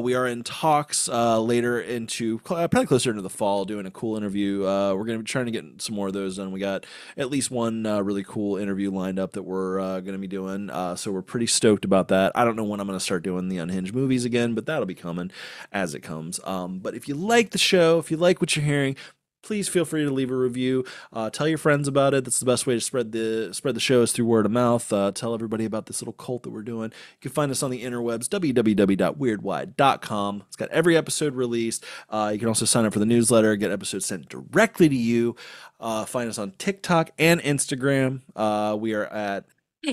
We are in talks later into probably closer into the fall, doing a cool interview. We're gonna be trying to get some more of those done. We got at least one really cool interview lined up that we're gonna be doing. So we're pretty stoked about that. I don't know when I'm gonna start doing the Unhinged movies again, but that'll be coming as it comes. But if you like the show, if you like what you're hearing, please feel free to leave a review. Tell your friends about it. That's the best way to spread the shows through word of mouth. Tell everybody about this little cult that we're doing. You can find us on the interwebs, www.weirdwide.com. It's got every episode released. You can also sign up for the newsletter, get episodes sent directly to you. Find us on TikTok and Instagram. We are at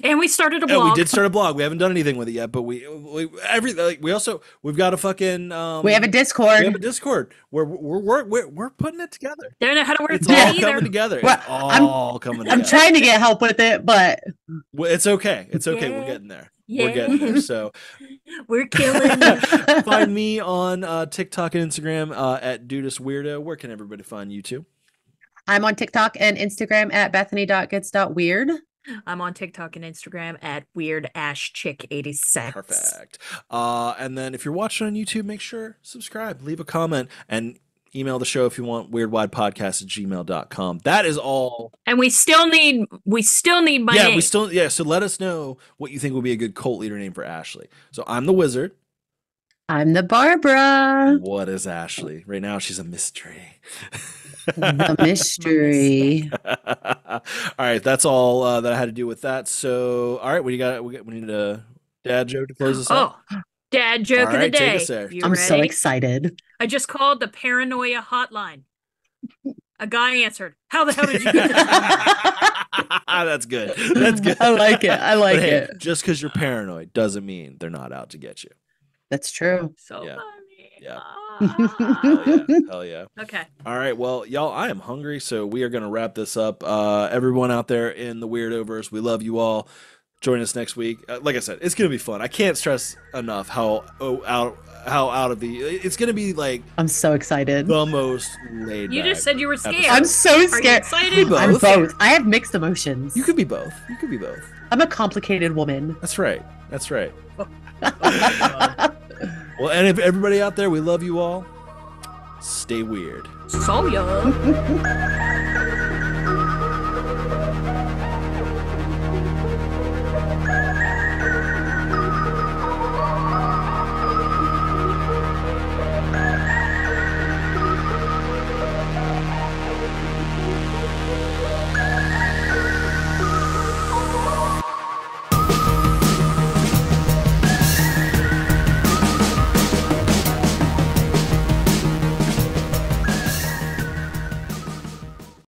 And we started a blog. we did start a blog. We haven't done anything with it yet, but we've got a fucking we have a Discord. we have a Discord where we're putting it together. They don't know how to work It's that all either. coming together. Well, It's all coming together. I'm trying to get help with it, but Well, it's okay. It's okay. Yeah. We're getting there. Yeah. We're getting there. So We're killing it. find me on TikTok and Instagram at Dudus Weirdo. Where can everybody find you too? I'm on TikTok and Instagram at bethany.gets.weird. I'm on TikTok and Instagram at weirdashchick86. Perfect. And then if you're watching on YouTube, make sure subscribe, leave a comment, and email the show if you want, weirdwidepodcast@gmail.com. That is all. And we still need my name. So let us know what you think would be a good cult leader name for Ashley. So I'm the wizard. I'm the Barbara. What is Ashley? Right now she's a mystery. The mystery. All right, that's all that I had to do with that. So, all right, what do you got? We need a dad joke to close us out. Oh, dad joke All of the right, take day. us there. You I'm ready? so excited. I just called the paranoia hotline. A guy answered. How the hell did you get this number? That's good. That's good. I like it. I like But hey, it. just because you're paranoid doesn't mean they're not out to get you. That's true. So Yeah. funny. Yeah. Ah. Hell yeah. Okay. All right, well, y'all, I am hungry, so we are going to wrap this up. Everyone out there in the Weirdoverse, we love you all. Join us next week. Like I said, it's going to be fun. I can't stress enough how out of the... It's going to be like I'm so excited. the most laid You back just said you were scared. episode. I'm so Are you scared. excited? Both. I'm or scared? both. I have mixed emotions. You could be both. You could be both. I'm a complicated woman. That's right. That's right. Well, and if everybody out there, we love you all. Stay weird. So young.